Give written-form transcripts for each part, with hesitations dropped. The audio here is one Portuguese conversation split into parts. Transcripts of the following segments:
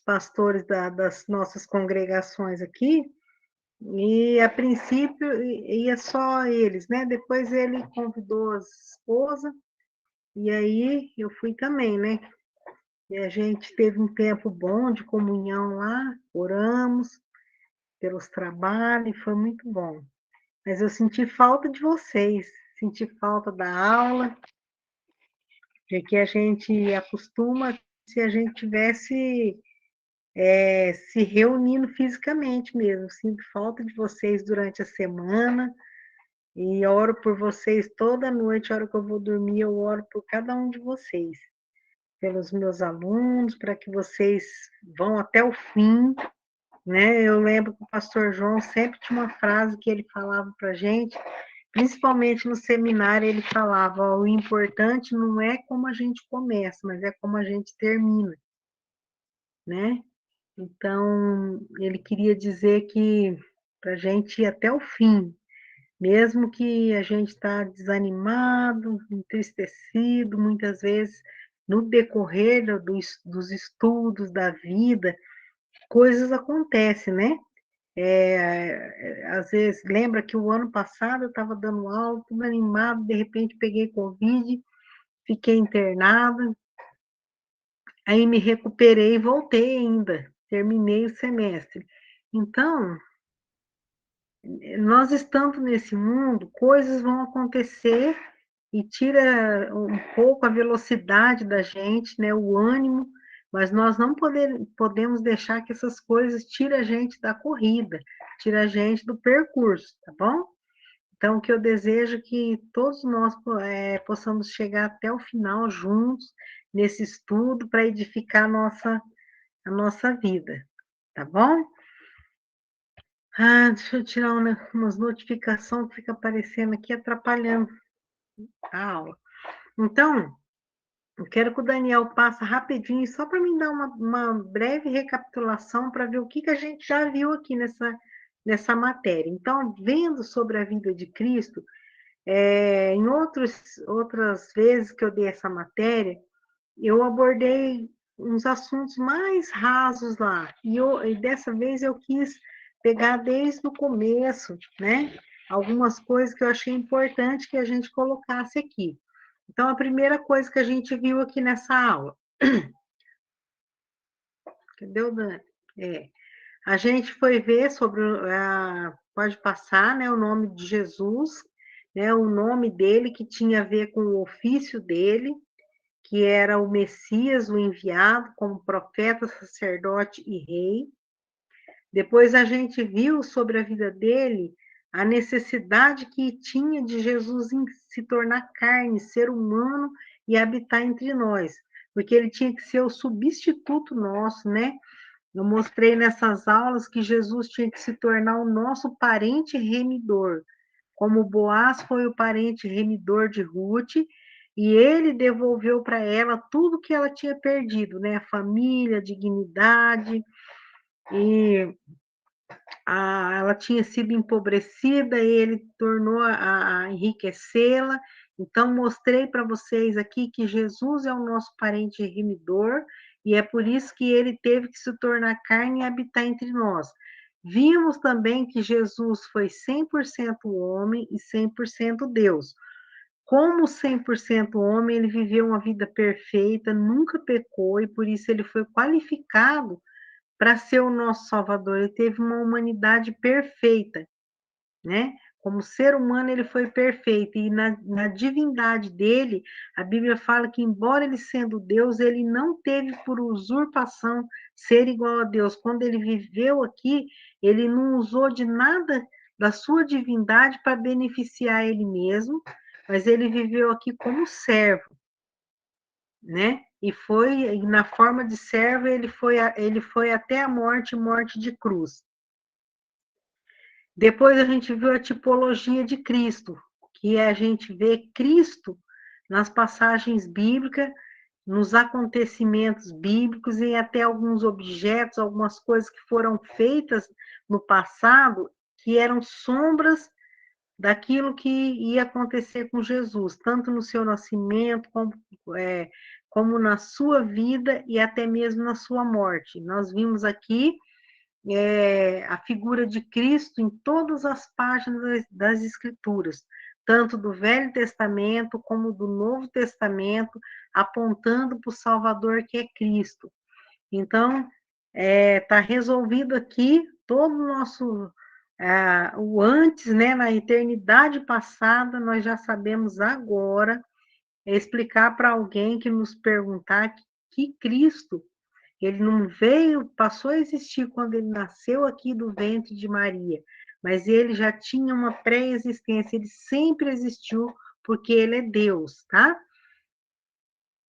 pastores das nossas congregações aqui, e a princípio ia só eles, né? Depois ele convidou a esposa, e aí eu fui também, né? E a gente teve um tempo bom de comunhão lá, oramos pelos trabalhos, foi muito bom. Mas eu senti falta de vocês, senti falta da aula, porque a gente acostuma se a gente tivesse se reunindo fisicamente mesmo. Sinto falta de vocês durante a semana e oro por vocês toda noite, a hora que eu vou dormir, eu oro por cada um de vocês, pelos meus alunos, para que vocês vão até o fim, né? Eu lembro que o pastor João sempre tinha uma frase que ele falava para a gente, principalmente no seminário, ele falava: ó, o importante não é como a gente começa, mas é como a gente termina, né? Então, ele queria dizer que para a gente ir até o fim, mesmo que a gente está desanimado, entristecido, muitas vezes, no decorrer dos estudos, da vida, coisas acontecem, né? Às vezes, lembra que o ano passado eu estava dando aula, tudo animado, de repente peguei Covid, fiquei internada, aí me recuperei e voltei ainda, terminei o semestre. Então, nós estando nesse mundo, coisas vão acontecer e tira um pouco a velocidade da gente, né, o ânimo, mas nós não podemos deixar que essas coisas tirem a gente da corrida, tirem a gente do percurso, tá bom? Então, o que eu desejo é que todos nós possamos chegar até o final juntos nesse estudo para edificar a nossa vida, tá bom? Ah, deixa eu tirar umas notificações que fica aparecendo aqui, atrapalhando a aula. Então, eu quero que o Daniel passe rapidinho, só para me dar uma breve recapitulação, para ver o que a gente já viu aqui nessa matéria. Então, vendo sobre a vida de Cristo, em outras vezes que eu dei essa matéria, eu abordei uns assuntos mais rasos lá, e dessa vez eu quis pegar desde o começo, né? Algumas coisas que eu achei importante que a gente colocasse aqui. Então, a primeira coisa que a gente viu aqui nessa aula, entendeu, Dani? A gente foi ver sobre, pode passar, né, o nome de Jesus, né, o nome dele que tinha a ver com o ofício dele, que era o Messias, o enviado, como profeta, sacerdote e rei. Depois a gente viu sobre a vida dele a necessidade que tinha de Jesus em se tornar carne, ser humano e habitar entre nós, porque ele tinha que ser o substituto nosso, né? Eu mostrei nessas aulas que Jesus tinha que se tornar o nosso parente remidor, como Boaz foi o parente remidor de Ruth, e ele devolveu para ela tudo que ela tinha perdido, né? A família, a dignidade, e ela tinha sido empobrecida, e ele tornou a enriquecê-la. Então, mostrei para vocês aqui que Jesus é o nosso parente remidor, e é por isso que ele teve que se tornar carne e habitar entre nós. Vimos também que Jesus foi 100% homem e 100% Deus. Como 100% homem, ele viveu uma vida perfeita, nunca pecou, e por isso ele foi qualificado para ser o nosso Salvador. Ele teve uma humanidade perfeita, né? Como ser humano, ele foi perfeito. E na divindade dele, a Bíblia fala que, embora ele sendo Deus, ele não teve por usurpação ser igual a Deus. Quando ele viveu aqui, ele não usou de nada da sua divindade para beneficiar ele mesmo, mas ele viveu aqui como servo, né? E foi na forma de servo, ele foi até a morte de cruz. Depois a gente viu a tipologia de Cristo, que é a gente vê Cristo nas passagens bíblicas, nos acontecimentos bíblicos e até alguns objetos, algumas coisas que foram feitas no passado, que eram sombras daquilo que ia acontecer com Jesus, tanto no seu nascimento, como como na sua vida e até mesmo na sua morte. Nós vimos aqui a figura de Cristo em todas as páginas das Escrituras, tanto do Velho Testamento como do Novo Testamento, apontando para o Salvador que é Cristo. Então, está resolvido aqui todo o nosso o antes, né, na eternidade passada, nós já sabemos agora explicar para alguém que nos perguntar que Cristo, ele não veio, passou a existir quando ele nasceu aqui do ventre de Maria, mas ele já tinha uma pré-existência, ele sempre existiu, porque ele é Deus, tá?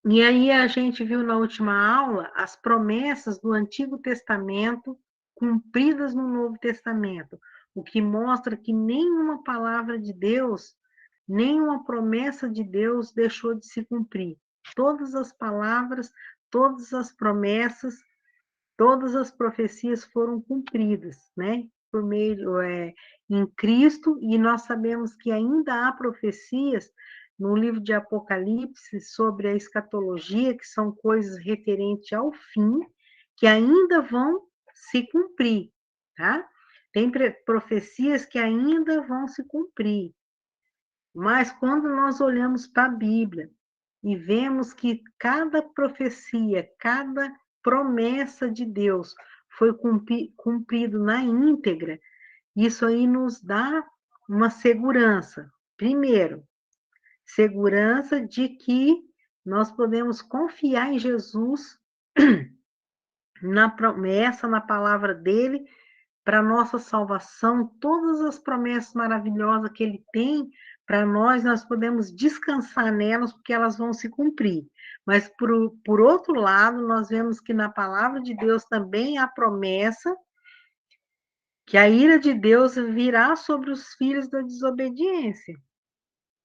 E aí a gente viu na última aula as promessas do Antigo Testamento cumpridas no Novo Testamento, o que mostra que nenhuma palavra de Deus, nenhuma promessa de Deus deixou de se cumprir. Todas as palavras, todas as promessas, todas as profecias foram cumpridas, né? Por meio em Cristo, e nós sabemos que ainda há profecias no livro de Apocalipse sobre a escatologia, que são coisas referentes ao fim, que ainda vão se cumprir, tá? Tem profecias que ainda vão se cumprir. Mas quando nós olhamos para a Bíblia e vemos que cada profecia, cada promessa de Deus foi cumprido na íntegra, isso aí nos dá uma segurança. Primeiro, segurança de que nós podemos confiar em Jesus, na promessa, na palavra dele, para nossa salvação, todas as promessas maravilhosas que ele tem para nós, nós podemos descansar nelas, porque elas vão se cumprir. Mas, por outro lado, nós vemos que na palavra de Deus também há promessa que a ira de Deus virá sobre os filhos da desobediência.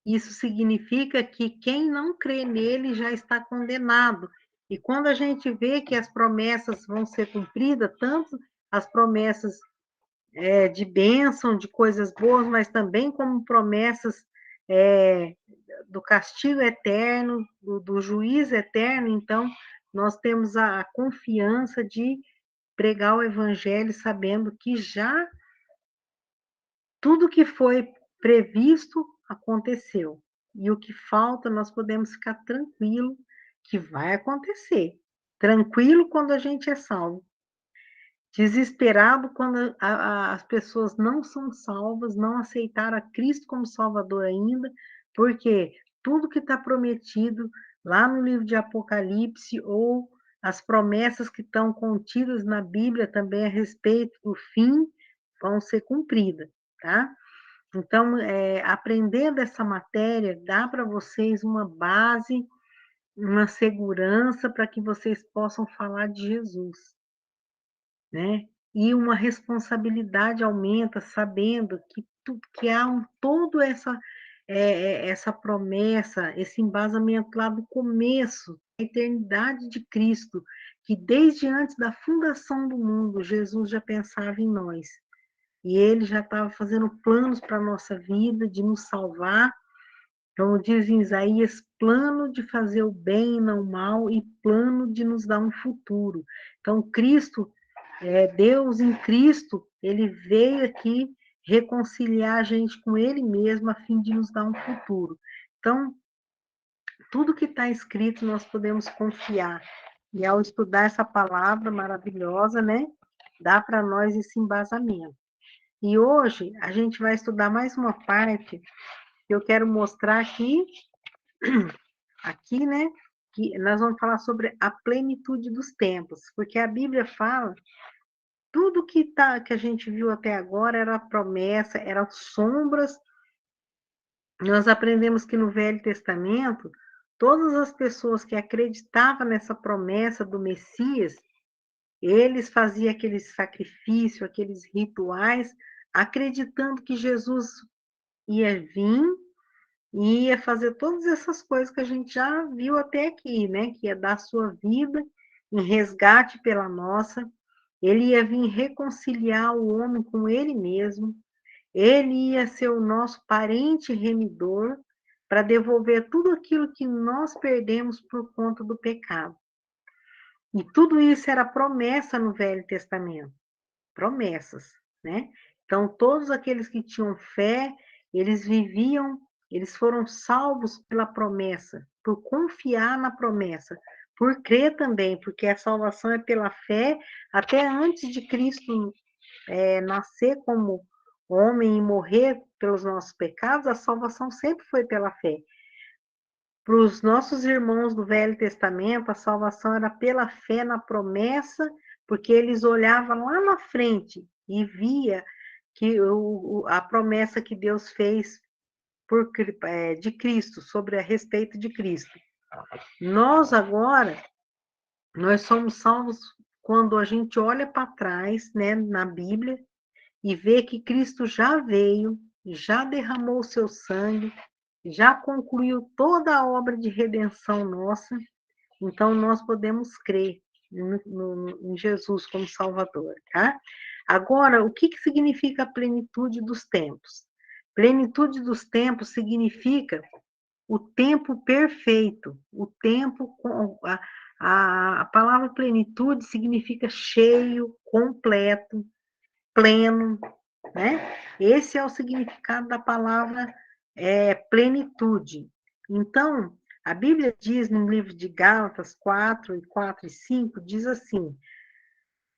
Isso significa que quem não crê nele já está condenado. E quando a gente vê que as promessas vão ser cumpridas, tanto as promessas de bênção, de coisas boas, mas também como promessas do castigo eterno, do juiz eterno. Então, nós temos a confiança de pregar o evangelho sabendo que já tudo que foi previsto aconteceu. E o que falta, nós podemos ficar tranquilo que vai acontecer. Tranquilo quando a gente é salvo. Desesperado quando as pessoas não são salvas, não aceitaram a Cristo como Salvador ainda, porque tudo que está prometido lá no livro de Apocalipse, ou as promessas que estão contidas na Bíblia também a respeito do fim, vão ser cumpridas, tá? Então, aprendendo essa matéria, dá para vocês uma base, uma segurança para que vocês possam falar de Jesus, né? E uma responsabilidade aumenta, sabendo que há todo essa promessa, esse embasamento lá do começo, a eternidade de Cristo, que desde antes da fundação do mundo, Jesus já pensava em nós. E ele já estava fazendo planos para a nossa vida, de nos salvar. Então, diz em Isaías, plano de fazer o bem e não o mal, e plano de nos dar um futuro. Então, Cristo, Deus em Cristo, ele veio aqui reconciliar a gente com ele mesmo, a fim de nos dar um futuro. Então, tudo que está escrito nós podemos confiar. E ao estudar essa palavra maravilhosa, né, dá para nós esse embasamento. E hoje a gente vai estudar mais uma parte que eu quero mostrar aqui, né? Que nós vamos falar sobre a plenitude dos tempos, porque a Bíblia fala tudo que a gente viu até agora era promessa, eram sombras. Nós aprendemos que no Velho Testamento, todas as pessoas que acreditavam nessa promessa do Messias, eles faziam aqueles sacrifícios, aqueles rituais, acreditando que Jesus ia vir e ia fazer todas essas coisas que a gente já viu até aqui, né? Que ia dar sua vida em resgate pela nossa, ele ia vir reconciliar o homem com ele mesmo, ele ia ser o nosso parente remidor, para devolver tudo aquilo que nós perdemos por conta do pecado. E tudo isso era promessa no Velho Testamento, promessas, né? Então, todos aqueles que tinham fé, eles viviam, eles foram salvos pela promessa, por confiar na promessa, por crer também, porque a salvação é pela fé, até antes de Cristo nascer como homem e morrer pelos nossos pecados, a salvação sempre foi pela fé. Para os nossos irmãos do Velho Testamento, a salvação era pela fé na promessa, porque eles olhavam lá na frente e via que a promessa que Deus fez de Cristo, sobre a respeito de Cristo. Nós agora, nós somos salvos quando a gente olha para trás, né, na Bíblia, e vê que Cristo já veio, já derramou o seu sangue, já concluiu toda a obra de redenção nossa, então nós podemos crer em Jesus como Salvador, tá? Agora, o que significa a plenitude dos tempos? Plenitude dos tempos significa o tempo perfeito, o tempo com a palavra plenitude significa cheio, completo, pleno, né? Esse é o significado da palavra plenitude. Então, a Bíblia diz no livro de Gálatas 4 e 5, diz assim: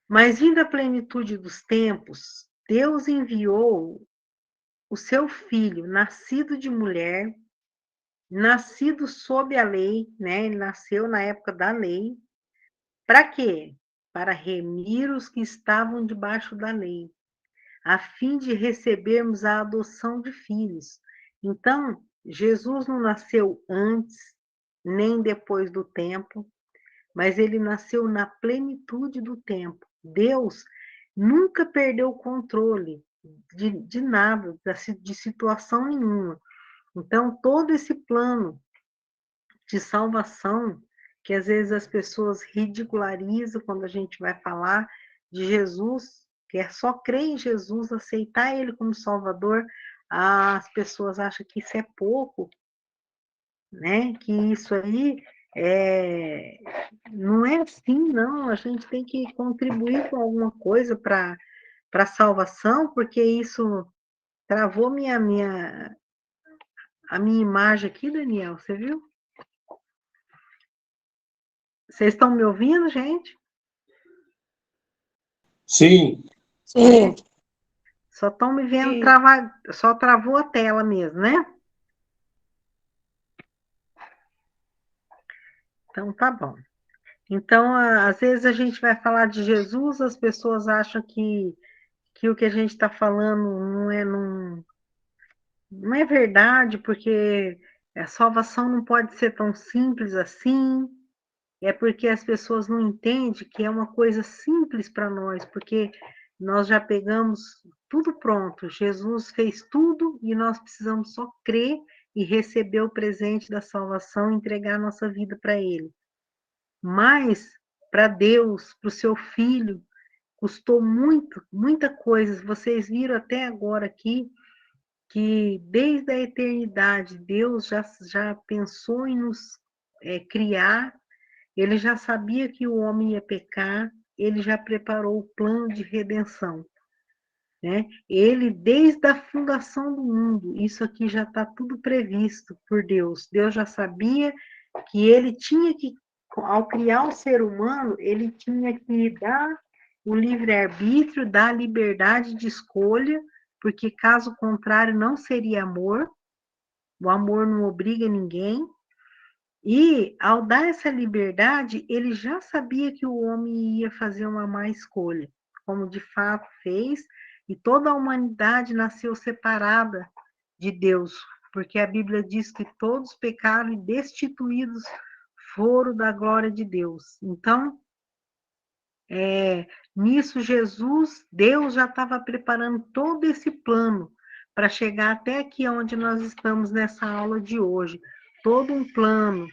mas vindo a plenitude dos tempos, Deus enviou o seu filho, nascido de mulher, nascido sob a lei, né? Ele nasceu na época da lei. Para quê? Para remir os que estavam debaixo da lei, a fim de recebermos a adoção de filhos. Então, Jesus não nasceu antes, nem depois do tempo, mas ele nasceu na plenitude do tempo. Deus nunca perdeu o controle de nada, de situação nenhuma. Então, todo esse plano de salvação, que às vezes as pessoas ridicularizam quando a gente vai falar de Jesus, que é só crer em Jesus, aceitar Ele como Salvador, as pessoas acham que isso é pouco, né? Que isso aí não é assim, não. A gente tem que contribuir com alguma coisa para a salvação, porque isso travou a minha imagem aqui, Daniel, você viu? Vocês estão me ouvindo, gente? Sim. Sim. Só estão me vendo travar, só travou a tela mesmo, né? Então tá bom. Então, às vezes a gente vai falar de Jesus, as pessoas acham que o que a gente está falando não é verdade, porque a salvação não pode ser tão simples assim. É porque as pessoas não entendem que é uma coisa simples para nós, porque nós já pegamos tudo pronto. Jesus fez tudo e nós precisamos só crer e receber o presente da salvação e entregar a nossa vida para Ele. Mas, para Deus, para o seu Filho, custou muito, muita coisa. Vocês viram até agora aqui que desde a eternidade Deus já pensou em nos criar. Ele já sabia que o homem ia pecar, ele já preparou o plano de redenção, né? Ele, desde a fundação do mundo, isso aqui já está tudo previsto por Deus. Deus já sabia que ele tinha que, ao criar o ser humano, ele tinha que dar o livre-arbítrio, dar a liberdade de escolha, porque caso contrário não seria amor. O amor não obriga ninguém. E, ao dar essa liberdade, ele já sabia que o homem ia fazer uma má escolha, como de fato fez, e toda a humanidade nasceu separada de Deus, porque a Bíblia diz que todos pecaram e destituídos foram da glória de Deus. Então, nisso Jesus, Deus já estava preparando todo esse plano para chegar até aqui onde nós estamos nessa aula de hoje. Todo um plano,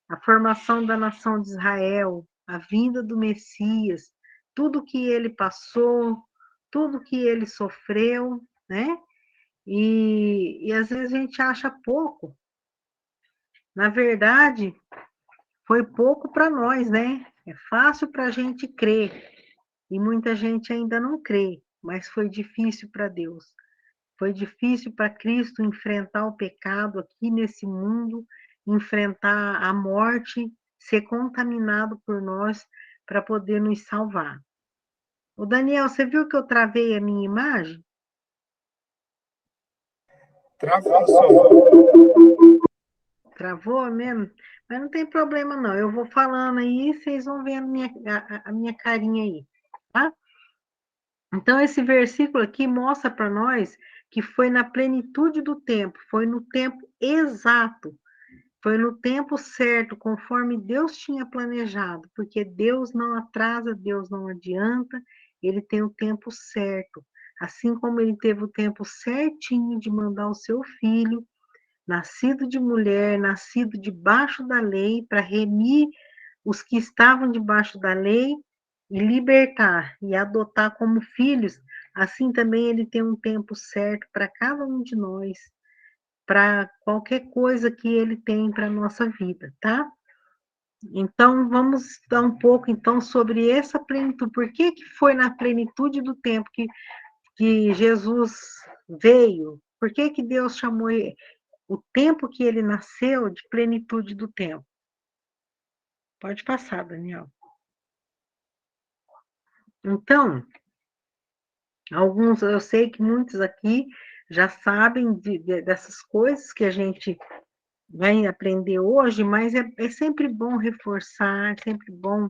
a formação da nação de Israel, a vinda do Messias, tudo que ele passou, tudo que ele sofreu, né? E às vezes a gente acha pouco, na verdade, foi pouco para nós, né? É fácil para a gente crer, e muita gente ainda não crê, mas foi difícil para Deus. Foi difícil para Cristo enfrentar o pecado aqui nesse mundo, enfrentar a morte, ser contaminado por nós para poder nos salvar. O Daniel, você viu que eu travei a minha imagem? Travou, Sônia. Travou mesmo? Mas não tem problema não. Eu vou falando aí, vocês vão vendo a minha carinha aí, tá? Então, esse versículo aqui mostra para nós que foi na plenitude do tempo, foi no tempo exato, foi no tempo certo, conforme Deus tinha planejado, porque Deus não atrasa, Deus não adianta, ele tem o tempo certo. Assim como ele teve o tempo certinho de mandar o seu filho, nascido de mulher, nascido debaixo da lei, para remir os que estavam debaixo da lei e libertar e adotar como filhos, assim também ele tem um tempo certo para cada um de nós, para qualquer coisa que ele tem para a nossa vida, tá? Então, vamos estudar um pouco então sobre essa plenitude. Por que que foi na plenitude do tempo que Jesus veio? Por que que Deus chamou o tempo que ele nasceu de plenitude do tempo? Pode passar, Daniel. Então, alguns, eu sei que muitos aqui já sabem dessas coisas que a gente vai aprender hoje, mas é sempre bom reforçar, é sempre bom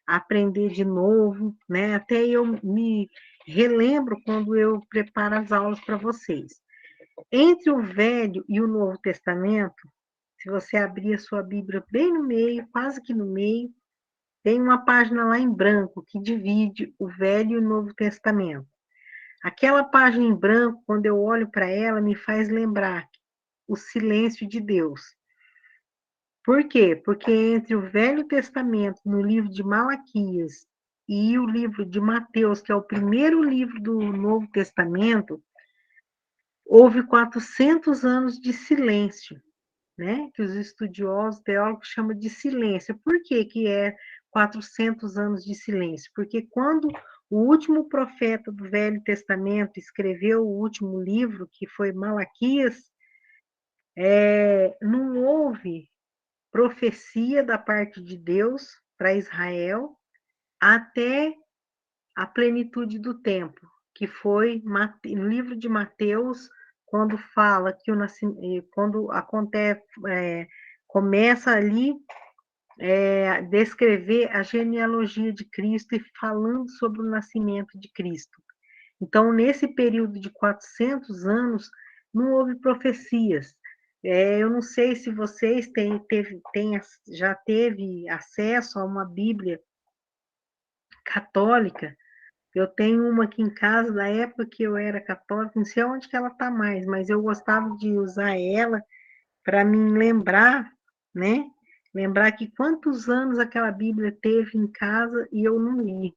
aprender de novo, né? Até eu me relembro quando eu preparo as aulas para vocês. Entre o Velho e o Novo Testamento, se você abrir a sua Bíblia bem no meio, quase que no meio, tem uma página lá em branco que divide o Velho e o Novo Testamento. Aquela página em branco, quando eu olho para ela, me faz lembrar o silêncio de Deus. Por quê? Porque entre o Velho Testamento, no livro de Malaquias, e o livro de Mateus, que é o primeiro livro do Novo Testamento, houve 400 anos de silêncio, né? Que os estudiosos, teólogos chamam de silêncio. Por que que é 400 anos de silêncio? Porque quando o último profeta do Velho Testamento escreveu o último livro, que foi Malaquias, não houve profecia da parte de Deus para Israel até a plenitude do tempo, que foi no livro de Mateus, quando fala que quando acontece, começa ali descrever a genealogia de Cristo e falando sobre o nascimento de Cristo. Então, nesse período de 400 anos, não houve profecias. Eu não sei se vocês já teve acesso a uma Bíblia católica. Eu tenho uma aqui em casa da época que eu era católica, não sei onde que ela está mais, mas eu gostava de usar ela para me lembrar, né? Lembrar que quantos anos aquela Bíblia teve em casa e eu não li.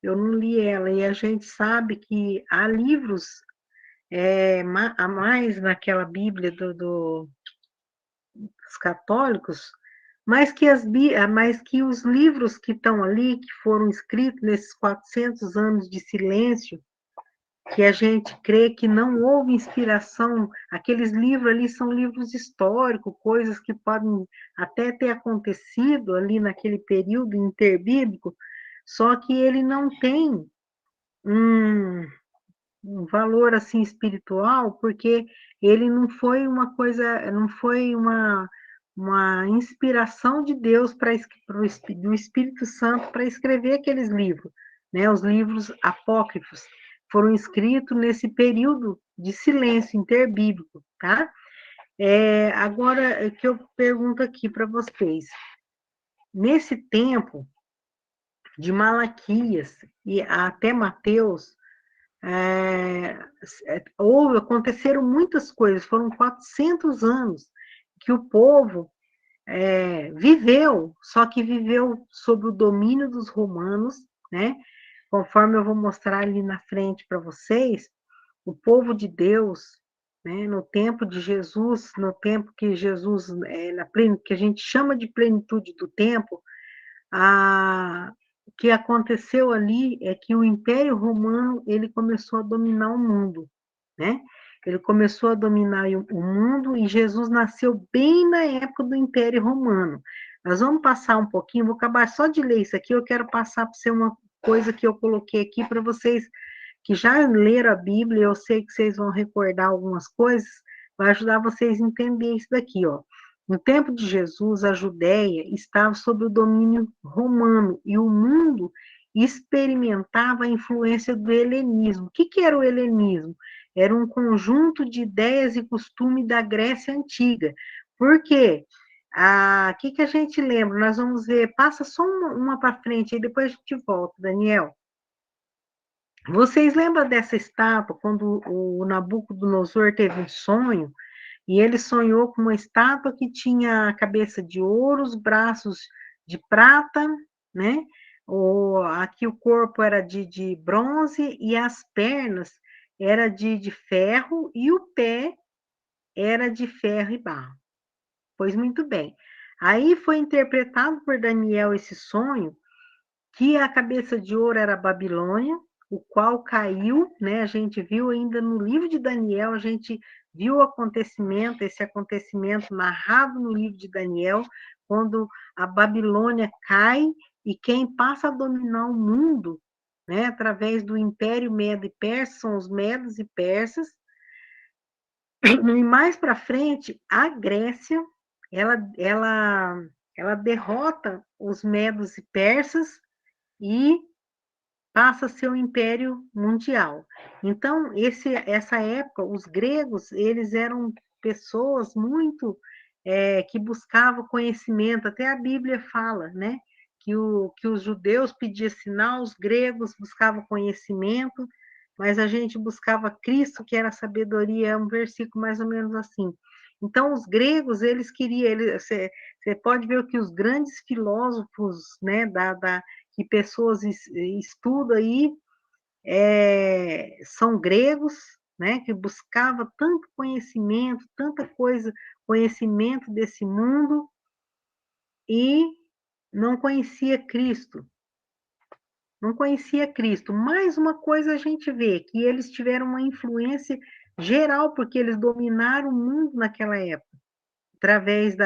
Eu não li ela, e a gente sabe que há livros a mais naquela Bíblia dos católicos, mas que os livros que estão ali, que foram escritos nesses 400 anos de silêncio, que a gente crê que não houve inspiração, aqueles livros ali são livros históricos, coisas que podem até ter acontecido ali naquele período interbíblico, só que ele não tem um, um valor assim espiritual, porque ele não foi uma coisa, não foi uma inspiração de Deus do Espírito Santo para escrever aqueles livros, né? Os livros apócrifos foram escritos nesse período de silêncio interbíblico, tá? Agora que eu pergunto aqui para vocês, nesse tempo de Malaquias e até Mateus, aconteceram muitas coisas, foram 400 anos que o povo viveu, só que viveu sob o domínio dos romanos, né? Conforme eu vou mostrar ali na frente para vocês, o povo de Deus né? No tempo de Jesus, no tempo que Jesus, que a gente chama de plenitude do tempo, o que aconteceu ali é que o Império Romano ele começou a dominar o mundo, né? Ele começou a dominar o mundo e Jesus nasceu bem na época do Império Romano. Nós vamos passar um pouquinho, vou acabar só de ler isso aqui, eu quero passar para você uma coisa que eu coloquei aqui para vocês que já leram a Bíblia, eu sei que vocês vão recordar algumas coisas, vai ajudar vocês a entender isso daqui, ó. No tempo de Jesus, a Judéia estava sob o domínio romano e o mundo experimentava a influência do helenismo. O que era o helenismo? Era um conjunto de ideias e costumes da Grécia Antiga. Por quê? O que a gente lembra? Nós vamos ver, passa só uma para frente, aí depois a gente volta, Daniel. Vocês lembram dessa estátua, quando o Nabucodonosor teve um sonho, e ele sonhou com uma estátua que tinha a cabeça de ouro, os braços de prata, né? Aqui o corpo era de bronze e as pernas era de ferro e o pé era de ferro e barro. Pois muito bem. Aí foi interpretado por Daniel esse sonho, que a cabeça de ouro era a Babilônia, o qual caiu, né? A gente viu ainda no livro de Daniel, a gente viu esse acontecimento narrado no livro de Daniel, quando a Babilônia cai e quem passa a dominar o mundo, né, através do Império Medo e Persa, são os medos e persas. E mais para frente, a Grécia, ela, ela, ela derrota os medos e persas e passa a ser o império mundial. Então, essa época, os gregos, eles eram pessoas muito que buscavam conhecimento. Até a Bíblia fala, né? Que os judeus pediam sinal, os gregos buscavam conhecimento, mas a gente buscava Cristo, que era sabedoria, é um versículo mais ou menos assim. Então, os gregos, eles queriam, você pode ver que os grandes filósofos, né, que pessoas estudam aí, são gregos, né, que buscava tanto conhecimento, tanta coisa, conhecimento desse mundo, e não conhecia Cristo. Não conhecia Cristo. Mais uma coisa a gente vê, que eles tiveram uma influência geral, porque eles dominaram o mundo naquela época, através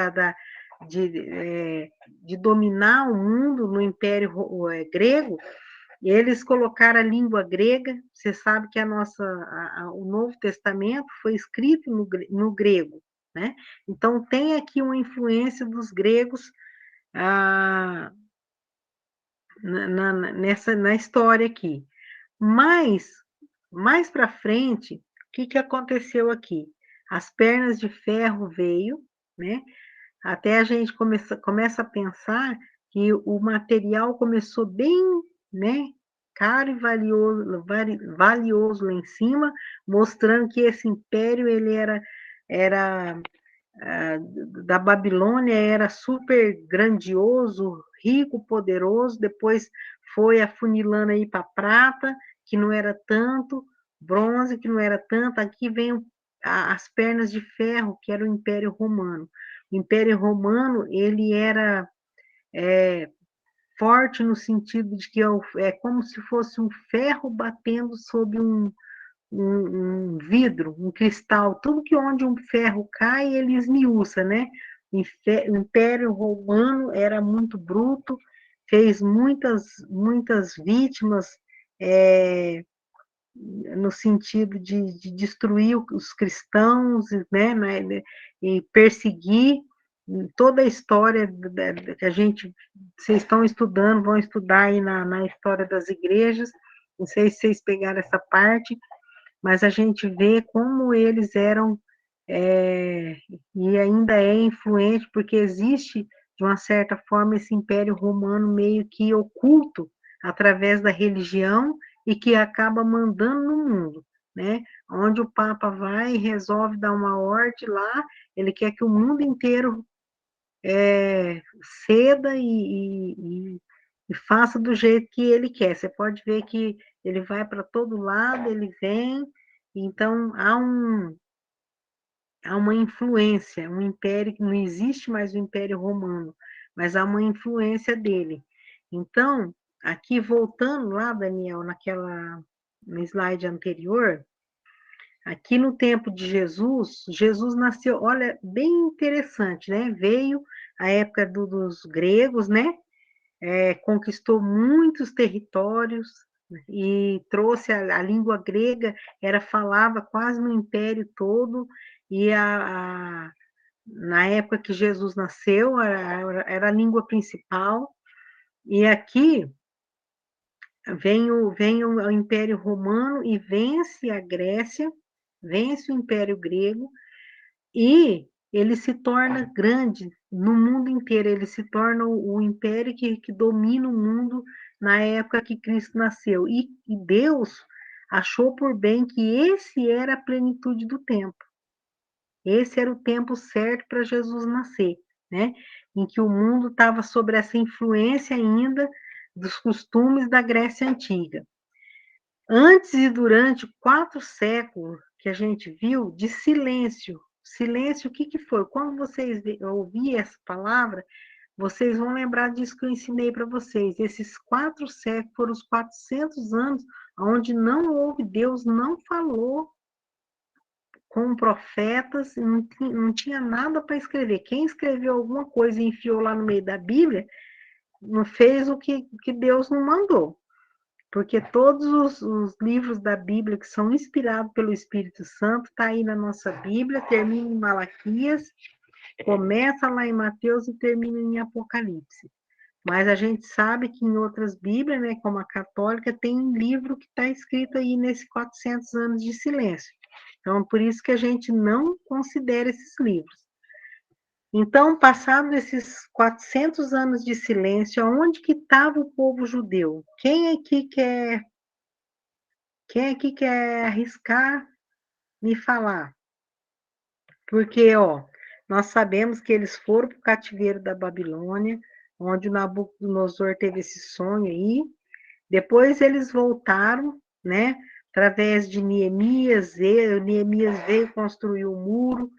de dominar o mundo no Império Grego. Eles colocaram a língua grega. Você sabe que o Novo Testamento foi escrito no grego, né? Então tem aqui uma influência dos gregos ah, na história aqui. Mas mais para frente, o que aconteceu aqui? As pernas de ferro veio, né? Até a gente começa a pensar que o material começou bem, né, caro e valioso lá em cima, mostrando que esse império ele era da Babilônia, era super grandioso, rico, poderoso. Depois foi afunilando aí para prata, que não era tanto, bronze, que não era tanto. Aqui vem as pernas de ferro, que era o Império Romano. O Império Romano, ele era forte no sentido de que é como se fosse um ferro batendo sobre um vidro, um cristal. Tudo que onde um ferro cai, ele esmiuça, né? O Império Romano era muito bruto, fez muitas vítimas, é, no sentido de destruir os cristãos, né, e perseguir toda a história que vocês estão estudando, vão estudar aí na história das igrejas. Não sei se vocês pegaram essa parte, mas a gente vê como eles eram, e ainda é influente, porque existe, de uma certa forma, esse Império Romano meio que oculto através da religião e que acaba mandando no mundo, né? Onde o Papa vai e resolve dar uma ordem lá, ele quer que o mundo inteiro ceda e faça do jeito que ele quer. Você pode ver que ele vai para todo lado, ele vem, então há há uma influência, um império que não existe mais o Império Romano, mas há uma influência dele. Então, aqui voltando lá, Daniel, no slide anterior, aqui no tempo de Jesus, Jesus nasceu, olha, bem interessante, né? Veio a época dos gregos, né? Conquistou muitos territórios e trouxe a língua grega, era falava quase no império todo, e na época que Jesus nasceu, era a língua principal, e aqui vem o Império Romano e vence a Grécia, vence o Império Grego, e ele se torna grande no mundo inteiro, ele se torna o império que domina o mundo na época que Cristo nasceu. E Deus achou por bem que esse era a plenitude do tempo. Esse era o tempo certo para Jesus nascer, né? Em que o mundo estava sob essa influência ainda dos costumes da Grécia Antiga. Antes e durante 4 séculos que a gente viu de silêncio. Silêncio, o que foi? Quando vocês ouvirem essa palavra, vocês vão lembrar disso que eu ensinei para vocês. Esses 4 séculos foram os 400 anos onde não houve, Deus não falou com profetas, não tinha nada para escrever. Quem escreveu alguma coisa e enfiou lá no meio da Bíblia, não fez o que Deus não mandou. Porque todos os livros da Bíblia que são inspirados pelo Espírito Santo está aí na nossa Bíblia, termina em Malaquias, começa lá em Mateus e termina em Apocalipse. Mas a gente sabe que em outras Bíblias, né, como a católica, tem um livro que está escrito aí nesses 400 anos de silêncio. Então, por isso que a gente não considera esses livros. Então, passados esses 400 anos de silêncio, aonde que estava o povo judeu? Quem aqui quer arriscar me falar? Porque, ó, nós sabemos que eles foram para o cativeiro da Babilônia, onde o Nabucodonosor teve esse sonho aí. Depois eles voltaram, né? Através de Neemias veio construir o muro,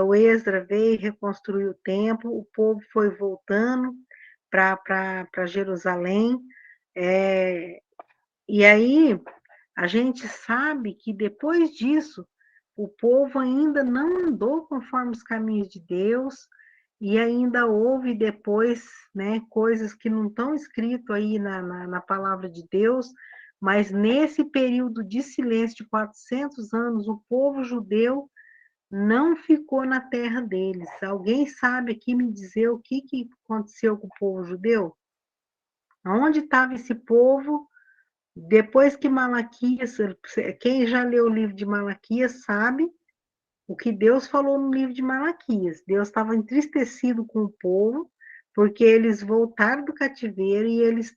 o Esdra veio reconstruir o templo, o povo foi voltando para Jerusalém. E aí a gente sabe que depois disso o povo ainda não andou conforme os caminhos de Deus, e ainda houve depois, né, coisas que não estão escritas aí na palavra de Deus, mas nesse período de silêncio de 400 anos, o povo judeu não ficou na terra deles. Alguém sabe aqui me dizer o que aconteceu com o povo judeu? Onde estava esse povo? Depois que Malaquias, quem já leu o livro de Malaquias sabe o que Deus falou no livro de Malaquias. Deus estava entristecido com o povo, porque eles voltaram do cativeiro e eles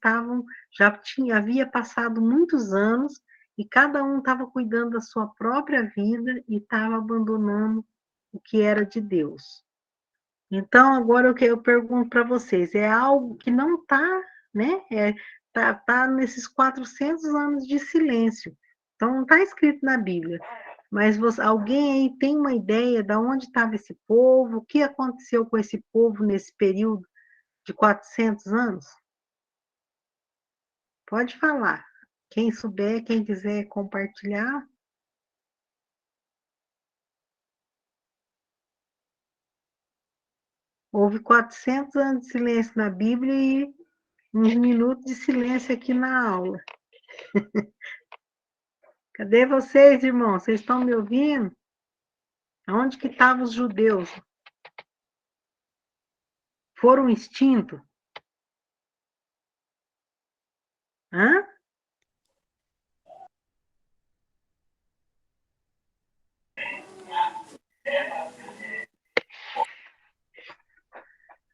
havia passado muitos anos e cada um estava cuidando da sua própria vida e estava abandonando o que era de Deus. Então, agora eu pergunto para vocês, é algo que não está, né? Tá nesses 400 anos de silêncio. Então, não está escrito na Bíblia. Mas alguém aí tem uma ideia de onde estava esse povo? O que aconteceu com esse povo nesse período de 400 anos? Pode falar. Quem souber, quem quiser compartilhar. Houve 400 anos de silêncio na Bíblia e uns minutos de silêncio aqui na aula. Cadê vocês, irmãos? Vocês estão me ouvindo? Onde que estavam os judeus? Foram extintos? Hã?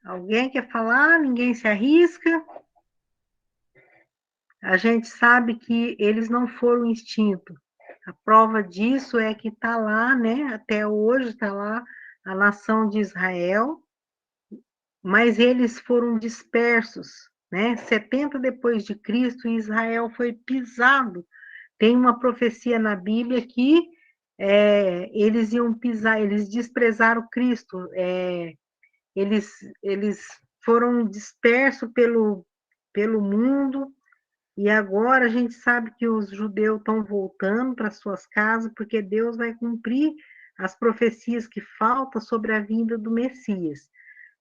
Alguém quer falar? Ninguém se arrisca? A gente sabe que eles não foram extintos. A prova disso é que está lá, né? Até hoje está lá a nação de Israel, mas eles foram dispersos, né? 70 depois de Cristo, Israel foi pisado. Tem uma profecia na Bíblia que eles iam pisar, eles desprezaram Cristo, eles, eles foram dispersos pelo mundo, e agora a gente sabe que os judeus estão voltando para suas casas, porque Deus vai cumprir as profecias que faltam sobre a vinda do Messias.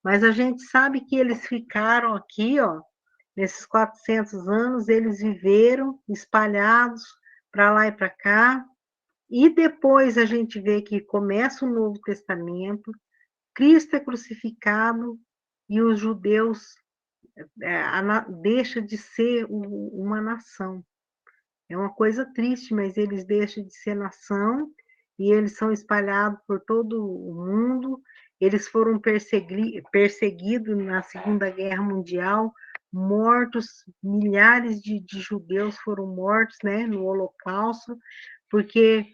Mas a gente sabe que eles ficaram aqui, ó, nesses 400 anos, eles viveram espalhados para lá e para cá, e depois a gente vê que começa o Novo Testamento, Cristo é crucificado e os judeus deixa de ser uma nação. É uma coisa triste, mas eles deixam de ser nação e eles são espalhados por todo o mundo. Eles foram perseguidos na Segunda Guerra Mundial, mortos, milhares de judeus foram mortos, né, no Holocausto, porque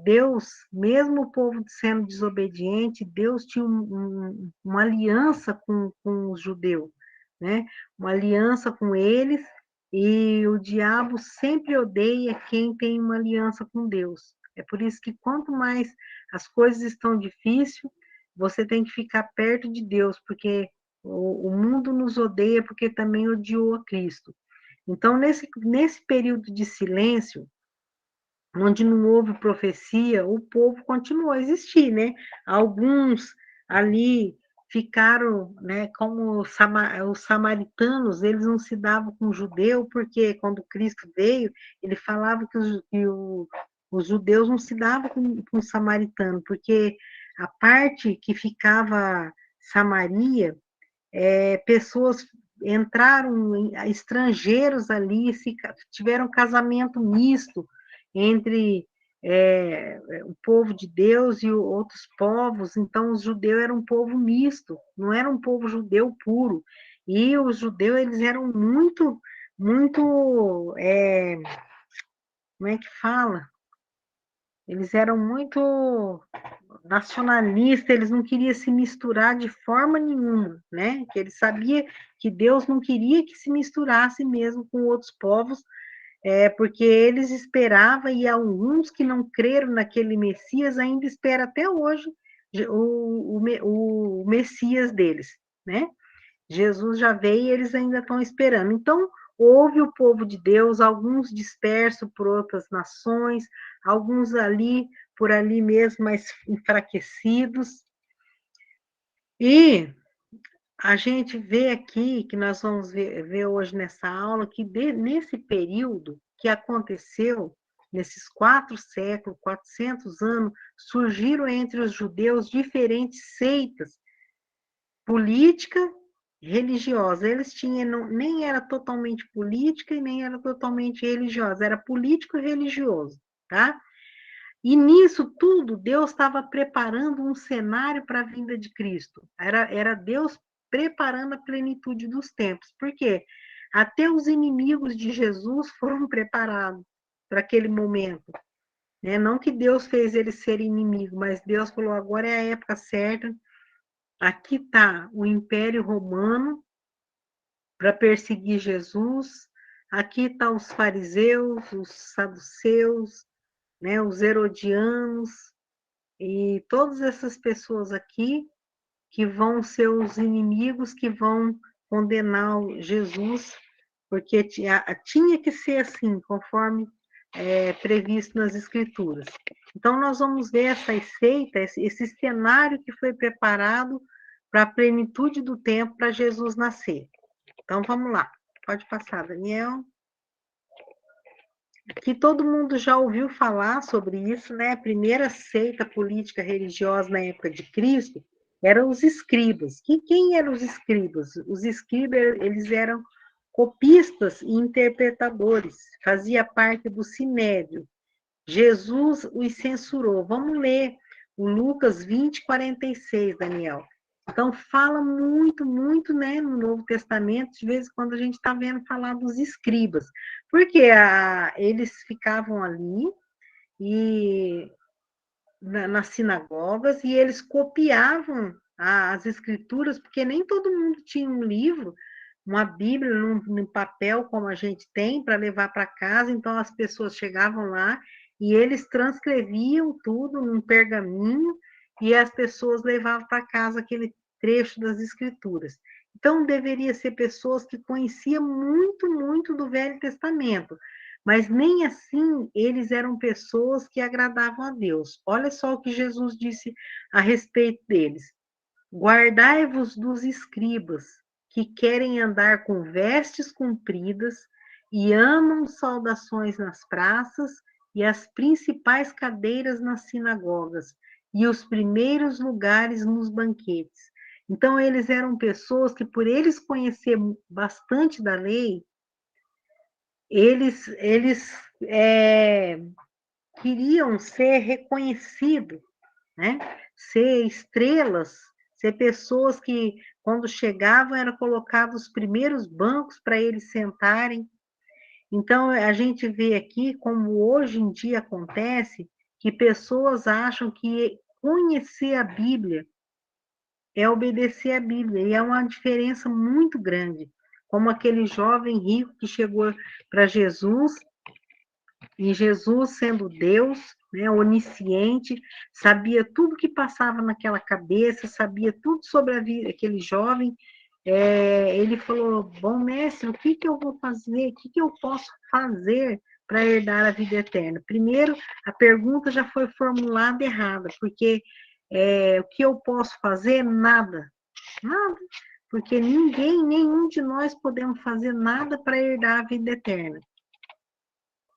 Deus, mesmo o povo sendo desobediente, Deus tinha uma aliança com os judeus, né? Uma aliança com eles, e o diabo sempre odeia quem tem uma aliança com Deus. É por isso que quanto mais as coisas estão difíceis, você tem que ficar perto de Deus, porque o mundo nos odeia porque também odiou a Cristo. Então, nesse período de silêncio, onde não houve profecia, o povo continuou a existir, né? Alguns ali ficaram, né, como os samaritanos, eles não se davam com o judeu, porque quando Cristo veio, ele falava os judeus não se davam com o samaritano, porque a parte que ficava Samaria, pessoas entraram, estrangeiros ali, tiveram casamento misto entre o povo de Deus e outros povos. Então, os judeus eram um povo misto, não era um povo judeu puro. E os judeus, eles eram muito, muito, como é que fala? Eles eram muito nacionalistas, eles não queriam se misturar de forma nenhuma, né? Que eles sabiam que Deus não queria que se misturasse mesmo com outros povos, porque eles esperavam, e alguns que não creram naquele Messias ainda esperam até hoje o Messias deles, né? Jesus já veio e eles ainda estão esperando. Então, houve o povo de Deus, alguns dispersos por outras nações, alguns ali, por ali mesmo, mais enfraquecidos. E a gente vê aqui, que nós vamos ver hoje nessa aula, que nesse período que aconteceu, nesses 4 séculos, 400 anos, surgiram entre os judeus diferentes seitas política religiosa. Eles tinham, nem era totalmente política e nem era totalmente religiosa, era político e religioso, tá? E nisso tudo, Deus estava preparando um cenário para a vinda de Cristo. Era Deus preparando a plenitude dos tempos. Por quê? Até os inimigos de Jesus foram preparados para aquele momento. Né? Não que Deus fez eles serem inimigos, mas Deus falou, agora é a época certa. Aqui está o Império Romano para perseguir Jesus. Aqui está os fariseus, os saduceus, né, os herodianos, e todas essas pessoas aqui que vão ser os inimigos que vão condenar Jesus, porque tinha que ser assim, conforme previsto nas Escrituras. Então, nós vamos ver essa seita, esse cenário que foi preparado para a plenitude do tempo para Jesus nascer. Então, vamos lá. Pode passar, Daniel. Que todo mundo já ouviu falar sobre isso, né? A primeira seita política religiosa na época de Cristo eram os escribas. Quem eram os escribas? Os escribas, eles eram copistas e interpretadores, fazia parte do sinédrio. Jesus os censurou. Vamos ler o Lucas 20, 46, Daniel. Então, fala muito, muito, né, no Novo Testamento, de vez em quando a gente está vendo falar dos escribas, porque eles ficavam ali e nas sinagogas, e eles copiavam as escrituras, porque nem todo mundo tinha um livro, uma Bíblia no papel como a gente tem para levar para casa, então as pessoas chegavam lá e eles transcreviam tudo num pergaminho e as pessoas levavam para casa aquele trecho das Escrituras. Então, deveria ser pessoas que conheciam muito, muito do Velho Testamento, mas nem assim eles eram pessoas que agradavam a Deus. Olha só o que Jesus disse a respeito deles. Guardai-vos dos escribas, que querem andar com vestes compridas e amam saudações nas praças e as principais cadeiras nas sinagogas e os primeiros lugares nos banquetes. Então, eles eram pessoas que, por eles conhecerem bastante da lei, eles queriam ser reconhecidos, né? Ser estrelas, ser pessoas que, quando chegavam, eram colocados os primeiros bancos para eles sentarem. Então, a gente vê aqui, como hoje em dia acontece, que pessoas acham que conhecer a Bíblia é obedecer a Bíblia, e é uma diferença muito grande. Como aquele jovem rico que chegou para Jesus, e Jesus, sendo Deus, né, onisciente, sabia tudo que passava naquela cabeça, sabia tudo sobre a vida daquele jovem. Ele falou: bom mestre, o que eu vou fazer? O que eu posso fazer para herdar a vida eterna? Primeiro, a pergunta já foi formulada errada, porque o que eu posso fazer? Nada, nada, porque nenhum de nós podemos fazer nada para herdar a vida eterna.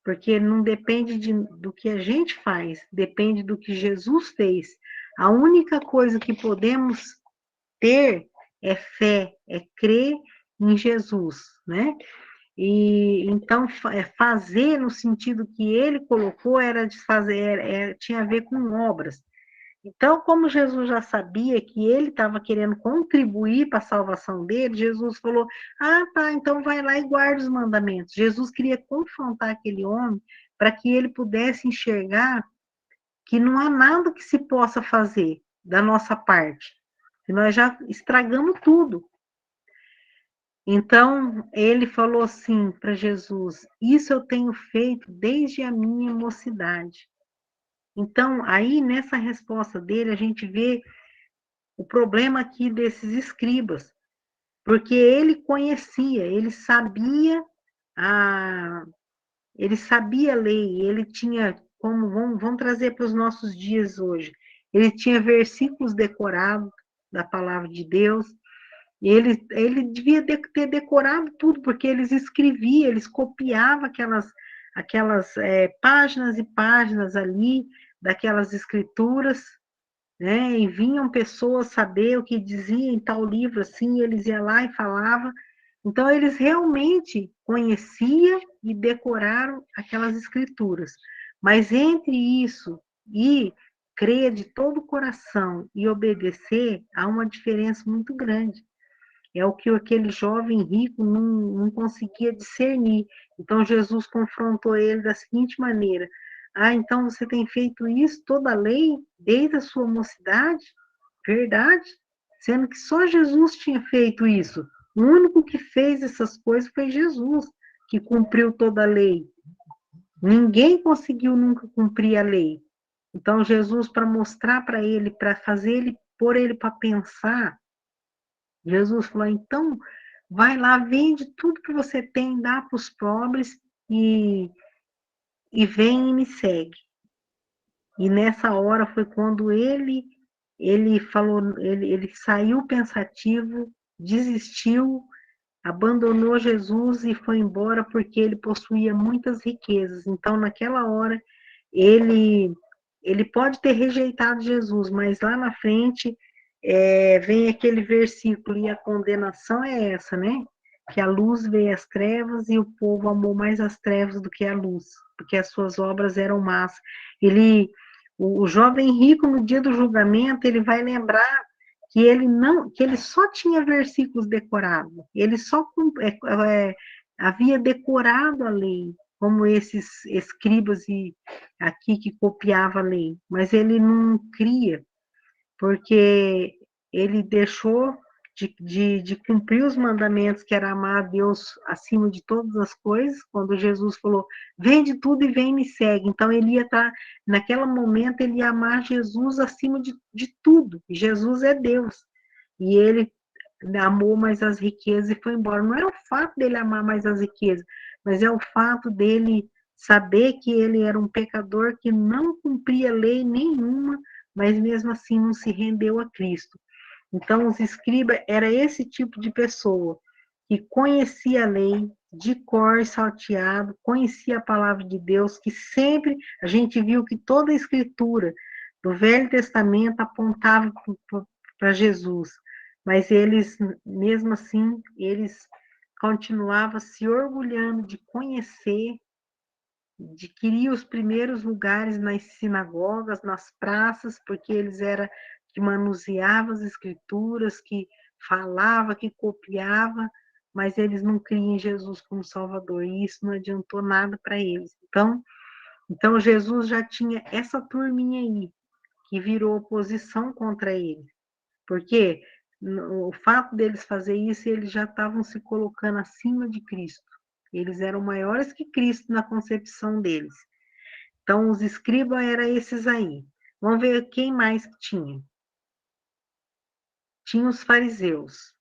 Porque não depende do que a gente faz, depende do que Jesus fez. A única coisa que podemos ter é fé, é crer em Jesus, né? E então fazer no sentido que ele colocou era de fazer, tinha a ver com obras. Então, como Jesus já sabia que ele estava querendo contribuir para a salvação dele, Jesus falou: ah, tá, então vai lá e guarda os mandamentos. Jesus queria confrontar aquele homem para que ele pudesse enxergar que não há nada que se possa fazer da nossa parte, que nós já estragamos tudo. Então, ele falou assim para Jesus: isso eu tenho feito desde a minha mocidade. Então, aí nessa resposta dele, a gente vê o problema aqui desses escribas, porque ele conhecia, ele sabia a lei, ele tinha, como vamos trazer para os nossos dias hoje, ele tinha versículos decorados da palavra de Deus, e ele devia ter decorado tudo, porque eles escreviam, eles copiavam aquelas páginas e páginas ali, daquelas escrituras, né? E vinham pessoas saber o que dizia em tal livro, assim, eles iam lá e falavam. Então, eles realmente conheciam e decoraram aquelas escrituras. Mas entre isso e crer de todo o coração e obedecer, há uma diferença muito grande. É o que aquele jovem rico não conseguia discernir. Então, Jesus confrontou ele da seguinte maneira: ah, então você tem feito isso, toda a lei, desde a sua mocidade? Verdade? Sendo que só Jesus tinha feito isso. O único que fez essas coisas foi Jesus, que cumpriu toda a lei. Ninguém conseguiu nunca cumprir a lei. Então, Jesus, para mostrar para ele, para fazer ele, pôr ele para pensar, Jesus falou: então, vai lá, vende tudo que você tem, dá para os pobres e vem e me segue. E nessa hora foi quando ele falou, ele saiu pensativo, desistiu, abandonou Jesus e foi embora porque ele possuía muitas riquezas. Então, naquela hora, ele, ele pode ter rejeitado Jesus, mas lá na frente vem aquele versículo, e a condenação é essa, né? Que a luz veio às trevas e o povo amou mais as trevas do que a luz, porque as suas obras eram más. O jovem rico, no dia do julgamento, ele vai lembrar que ele só tinha versículos decorados, ele só havia decorado a lei, como esses escribas aqui que copiava a lei, mas ele não cria, porque ele deixou de cumprir os mandamentos, que era amar a Deus acima de todas as coisas, quando Jesus falou, vende tudo e vem me segue. Então, ele ia estar, naquele momento, ele ia amar Jesus acima de tudo. E Jesus é Deus. E ele amou mais as riquezas e foi embora. Não é o fato dele amar mais as riquezas, mas é o fato dele saber que ele era um pecador que não cumpria lei nenhuma, mas mesmo assim não se rendeu a Cristo. Então, os escribas era esse tipo de pessoa que conhecia a lei de cor e salteado, conhecia a palavra de Deus, que sempre a gente viu que toda a escritura do Velho Testamento apontava para Jesus, mas eles, mesmo assim, eles continuavam se orgulhando de conhecer, de querer os primeiros lugares nas sinagogas, nas praças, porque eles eram que manuseavam as escrituras, que falava, que copiava, mas eles não criam em Jesus como Salvador, e isso não adiantou nada para eles. Então Jesus já tinha essa turminha aí, que virou oposição contra ele, porque o fato deles fazer isso, eles já estavam se colocando acima de Cristo. Eles eram maiores que Cristo na concepção deles. Então, os escribas eram esses aí. Vamos ver quem mais que tinha. Tinha os fariseus.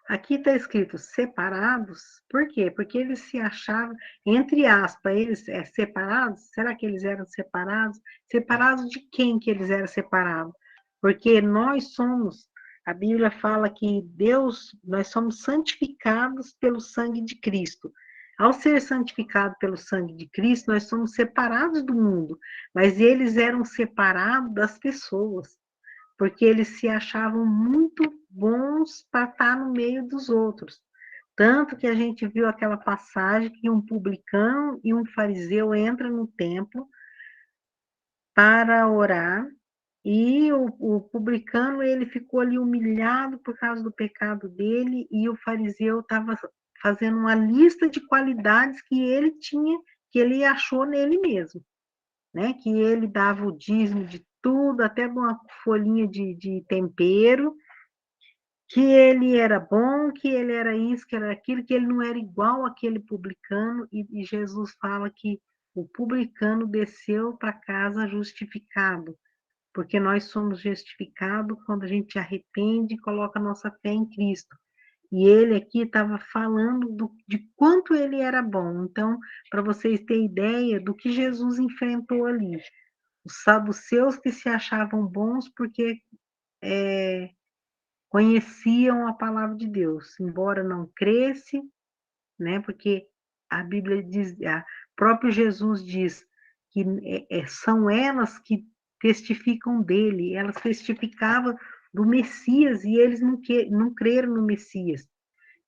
Aqui está escrito separados, por quê? Porque eles se achavam, entre aspas, eles separados? Será que eles eram separados? Separados de quem que eles eram separados? Porque nós somos, a Bíblia fala que Deus, nós somos santificados pelo sangue de Cristo. Ao ser santificado pelo sangue de Cristo, nós somos separados do mundo, mas eles eram separados das pessoas, porque eles se achavam muito bons para estar no meio dos outros. Tanto que a gente viu aquela passagem que um publicano e um fariseu entram no templo para orar, e o publicano ele ficou ali humilhado por causa do pecado dele, e o fariseu estava fazendo uma lista de qualidades que ele tinha, que ele achou nele mesmo, né? Que ele dava o dízimo de tudo, até de uma folhinha de tempero, que ele era bom, que ele era isso, que era aquilo, que ele não era igual àquele publicano, e Jesus fala que o publicano desceu para casa justificado, porque nós somos justificados quando a gente arrepende e coloca a nossa fé em Cristo. E ele aqui estava falando de quanto ele era bom. Então, para vocês terem ideia do que Jesus enfrentou ali. Os saduceus que se achavam bons porque conheciam a palavra de Deus, embora não cresce, né? Porque a Bíblia diz, a próprio Jesus diz que são elas que testificam dele, elas testificavam do Messias e eles não creram no Messias.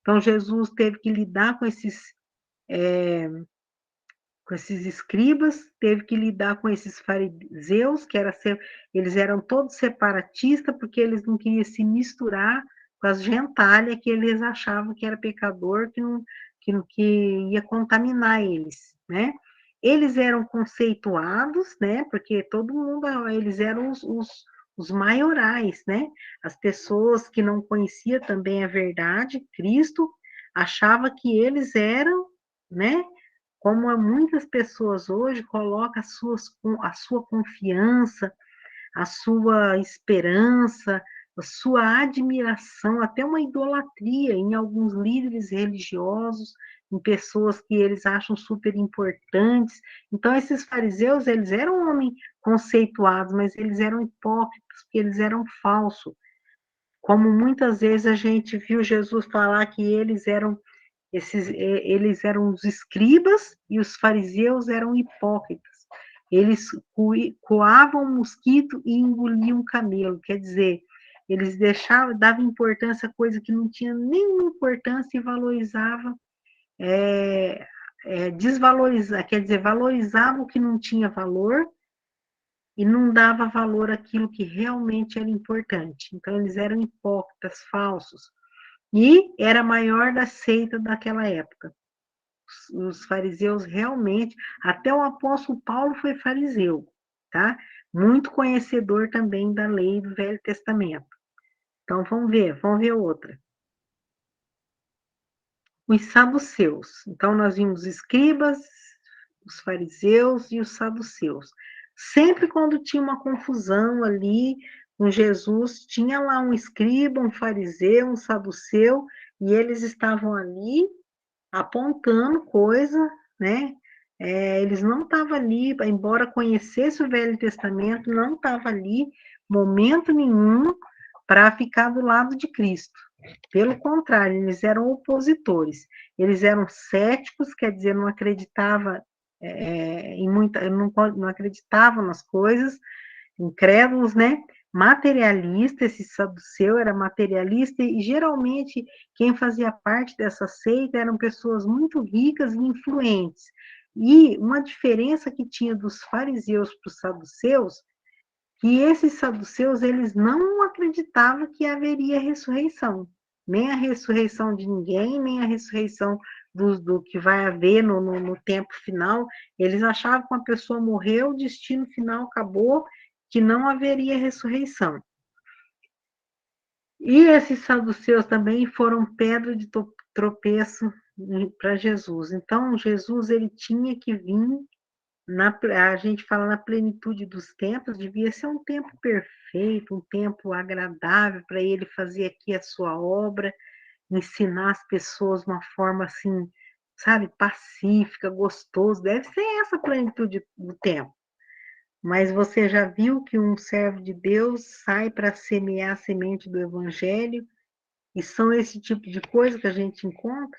Então Jesus teve que lidar com esses escribas, teve que lidar com esses fariseus, eles eram todos separatistas, porque eles não queriam se misturar com as gentalhas que eles achavam que era pecador, que ia contaminar eles, né? Eles eram conceituados, né? Porque todo mundo, eles eram os maiorais, né? As pessoas que não conheciam também a verdade, Cristo, achava que eles eram, né? Como muitas pessoas hoje colocam a sua confiança, a sua esperança, a sua admiração, até uma idolatria em alguns líderes religiosos, em pessoas que eles acham super importantes. Então, esses fariseus, eles eram homens conceituados, mas eles eram hipócritas, porque eles eram falsos. Como muitas vezes a gente viu Jesus falar que eles eram os escribas e os fariseus eram hipócritas. Eles coavam um mosquito e engoliam um camelo. Quer dizer, eles davam importância a coisa que não tinha nenhuma importância e valorizavam, quer dizer, valorizavam o que não tinha valor e não dava valor àquilo que realmente era importante. Então, eles eram hipócritas, falsos. E era a maior da seita daquela época. Os fariseus realmente, até o apóstolo Paulo foi fariseu, tá? Muito conhecedor também da lei do Velho Testamento. Então, vamos ver outra. Os saduceus. Então, nós vimos os escribas, os fariseus e os saduceus. Sempre quando tinha uma confusão ali com Jesus, tinha lá um escriba, um fariseu, um saduceu, e eles estavam ali apontando coisa, né? Eles não estavam ali, embora conhecesse o Velho Testamento, não estava ali, momento nenhum, para ficar do lado de Cristo. Pelo contrário, eles eram opositores. Eles eram céticos, quer dizer, não acreditavam não acreditavam nas coisas, incrédulos, né? Materialista, esse saduceu era materialista, e geralmente quem fazia parte dessa seita eram pessoas muito ricas e influentes. E uma diferença que tinha dos fariseus para os saduceus, que esses saduceus eles não acreditavam que haveria ressurreição, nem a ressurreição de ninguém, nem a ressurreição do que vai haver no tempo final. Eles achavam que uma pessoa morreu, o destino final acabou, que não haveria ressurreição. E esses saduceus também foram pedra de tropeço para Jesus. Então, Jesus ele tinha que vir, a gente fala na plenitude dos tempos, devia ser um tempo perfeito, um tempo agradável para ele fazer aqui a sua obra, ensinar as pessoas de uma forma assim, sabe, pacífica, gostoso. Deve ser essa a plenitude do tempo. Mas você já viu que um servo de Deus sai para semear a semente do evangelho? E são esse tipo de coisa que a gente encontra.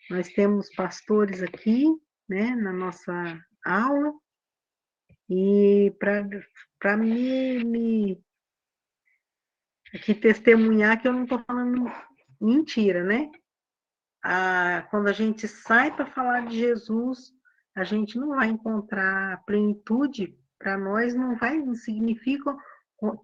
Nós temos pastores aqui, né, na nossa aula, e para me aqui testemunhar que eu não estou falando mentira, né? Quando a gente sai para falar de Jesus, a gente não vai encontrar plenitude. Para nós não significa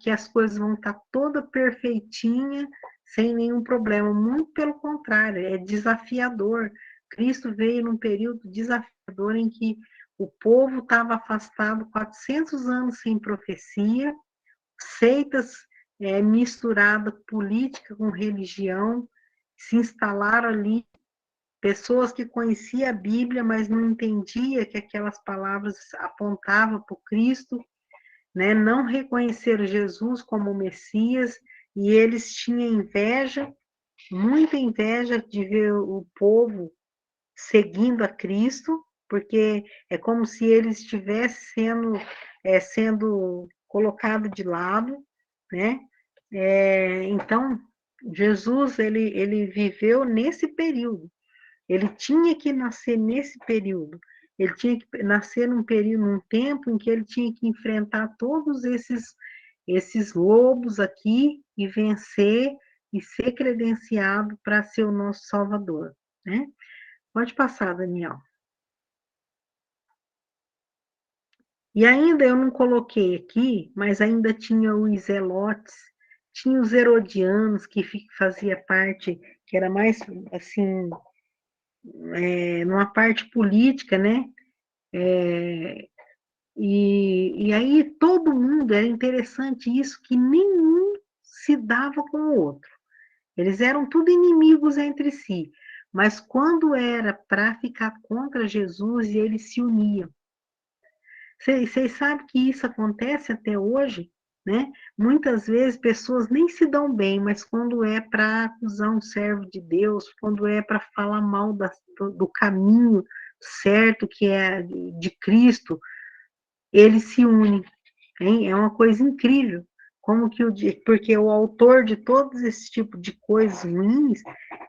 que as coisas vão estar toda perfeitinha, sem nenhum problema. Muito pelo contrário, é desafiador. Cristo veio num período desafiador em que o povo estava afastado 400 anos sem profecia, seitas misturada política com religião, se instalaram ali, pessoas que conheciam a Bíblia, mas não entendiam que aquelas palavras apontavam para o Cristo, né? Não reconheceram Jesus como Messias, e eles tinham inveja, muita inveja de ver o povo seguindo a Cristo, porque é como se eles estivessem sendo colocado de lado, né? Então, Jesus, ele viveu nesse período. Ele tinha que nascer nesse período. Ele tinha que nascer num período, num tempo em que ele tinha que enfrentar todos esses lobos aqui e vencer e ser credenciado para ser o nosso Salvador, né? Pode passar, Daniel. E ainda eu não coloquei aqui, mas ainda tinha os zelotes, tinha os herodianos, que fazia parte, que era mais, assim, numa parte política, né? E aí todo mundo, era interessante isso, que nenhum se dava com o outro. Eles eram tudo inimigos entre si, mas quando era para ficar contra Jesus, eles se uniam. Vocês sabem que isso acontece até hoje, né? Muitas vezes pessoas nem se dão bem, mas quando é para acusar um servo de Deus, quando é para falar mal do caminho certo que é de Cristo, eles se unem. Hein? É uma coisa incrível. Porque o autor de todos esses tipos de coisas ruins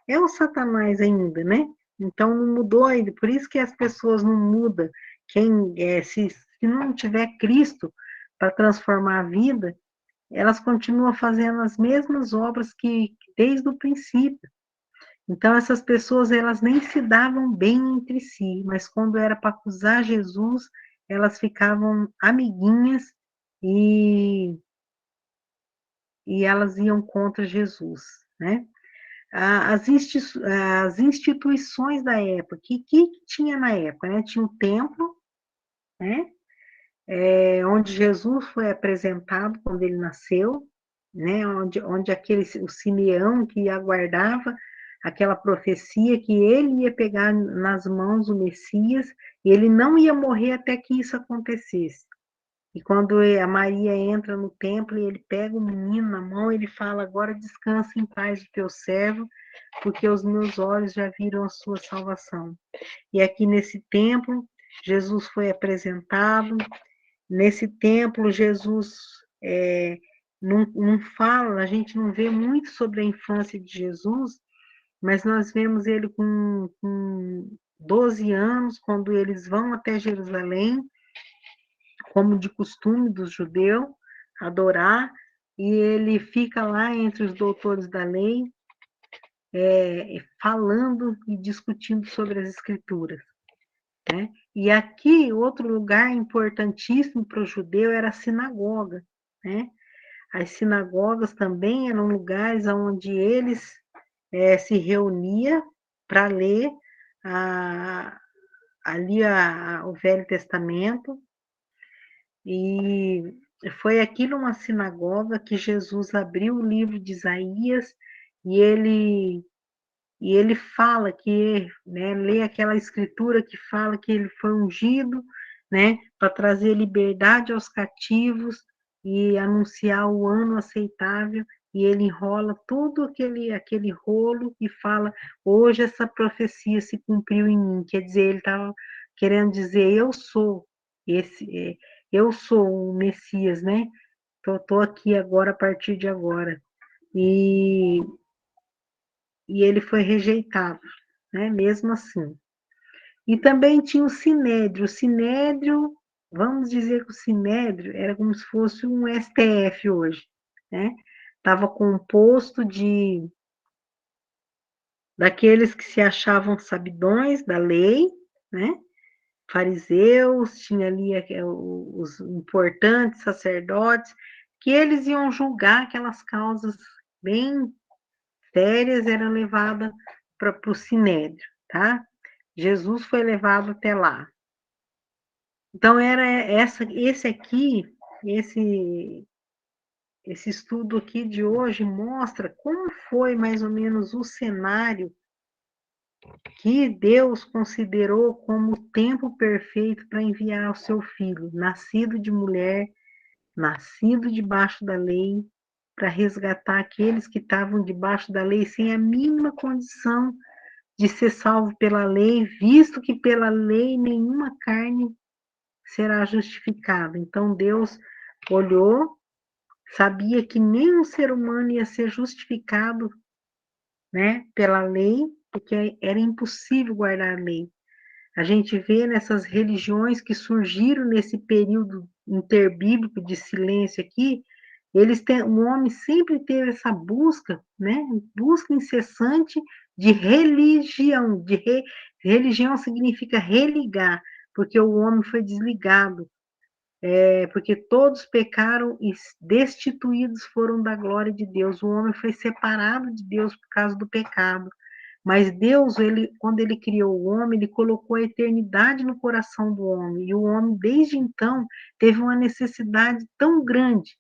é o Satanás ainda, né? Então não mudou ainda. Por isso que as pessoas não mudam. Se não tiver Cristo para transformar a vida, elas continuam fazendo as mesmas obras que desde o princípio. Então essas pessoas elas nem se davam bem entre si, mas quando era para acusar Jesus, elas ficavam amiguinhas e elas iam contra Jesus, né? As instituições da época, o que tinha na época, né? Tinha o templo, né? Onde Jesus foi apresentado quando ele nasceu, né? Onde o Simeão que aguardava aquela profecia que ele ia pegar nas mãos o Messias, e ele não ia morrer até que isso acontecesse. E quando a Maria entra no templo e ele pega o menino na mão, ele fala: agora descansa em paz o teu servo, porque os meus olhos já viram a sua salvação. E aqui nesse templo, Jesus foi apresentado. Nesse templo, Jesus não fala, a gente não vê muito sobre a infância de Jesus, mas nós vemos ele com 12 anos, quando eles vão até Jerusalém, como de costume dos judeus, adorar, e ele fica lá entre os doutores da lei, falando e discutindo sobre as escrituras. Né? E aqui, outro lugar importantíssimo para o judeu era a sinagoga. Né? As sinagogas também eram lugares onde eles se reuniam para ler ali o Velho Testamento, e foi aqui numa sinagoga que Jesus abriu o livro de Isaías e ele fala que, né, lê aquela escritura que fala que ele foi ungido, né, para trazer liberdade aos cativos e anunciar o ano aceitável, e ele enrola todo aquele rolo e fala: hoje essa profecia se cumpriu em mim. Quer dizer, ele estava querendo dizer: esse, eu sou o Messias, né? Estou aqui agora, a partir de agora. E ele foi rejeitado, né? Mesmo assim. E também tinha o Sinédrio. O Sinédrio, vamos dizer que o Sinédrio era como se fosse um STF hoje, né? Estava composto daqueles que se achavam sabidões da lei, né? Fariseus, tinha ali os importantes sacerdotes, que eles iam julgar aquelas causas bem sérias, eram levadas para o Sinédrio, tá? Jesus foi levado até lá. Então, esse estudo aqui de hoje mostra como foi mais ou menos o cenário que Deus considerou como o tempo perfeito para enviar o seu filho, nascido de mulher, nascido debaixo da lei, para resgatar aqueles que estavam debaixo da lei sem a mínima condição de ser salvo pela lei, visto que pela lei nenhuma carne será justificada. Então Deus olhou, sabia que nenhum ser humano ia ser justificado, né, pela lei, porque era impossível guardar a lei. A gente vê nessas religiões que surgiram nesse período interbíblico de silêncio aqui, o homem sempre teve essa busca, né? Busca incessante de religião. Religião significa religar, porque o homem foi desligado, porque todos pecaram e destituídos foram da glória de Deus. O homem foi separado de Deus por causa do pecado. Mas Deus, quando ele criou o homem, ele colocou a eternidade no coração do homem. E o homem, desde então, teve uma necessidade tão grande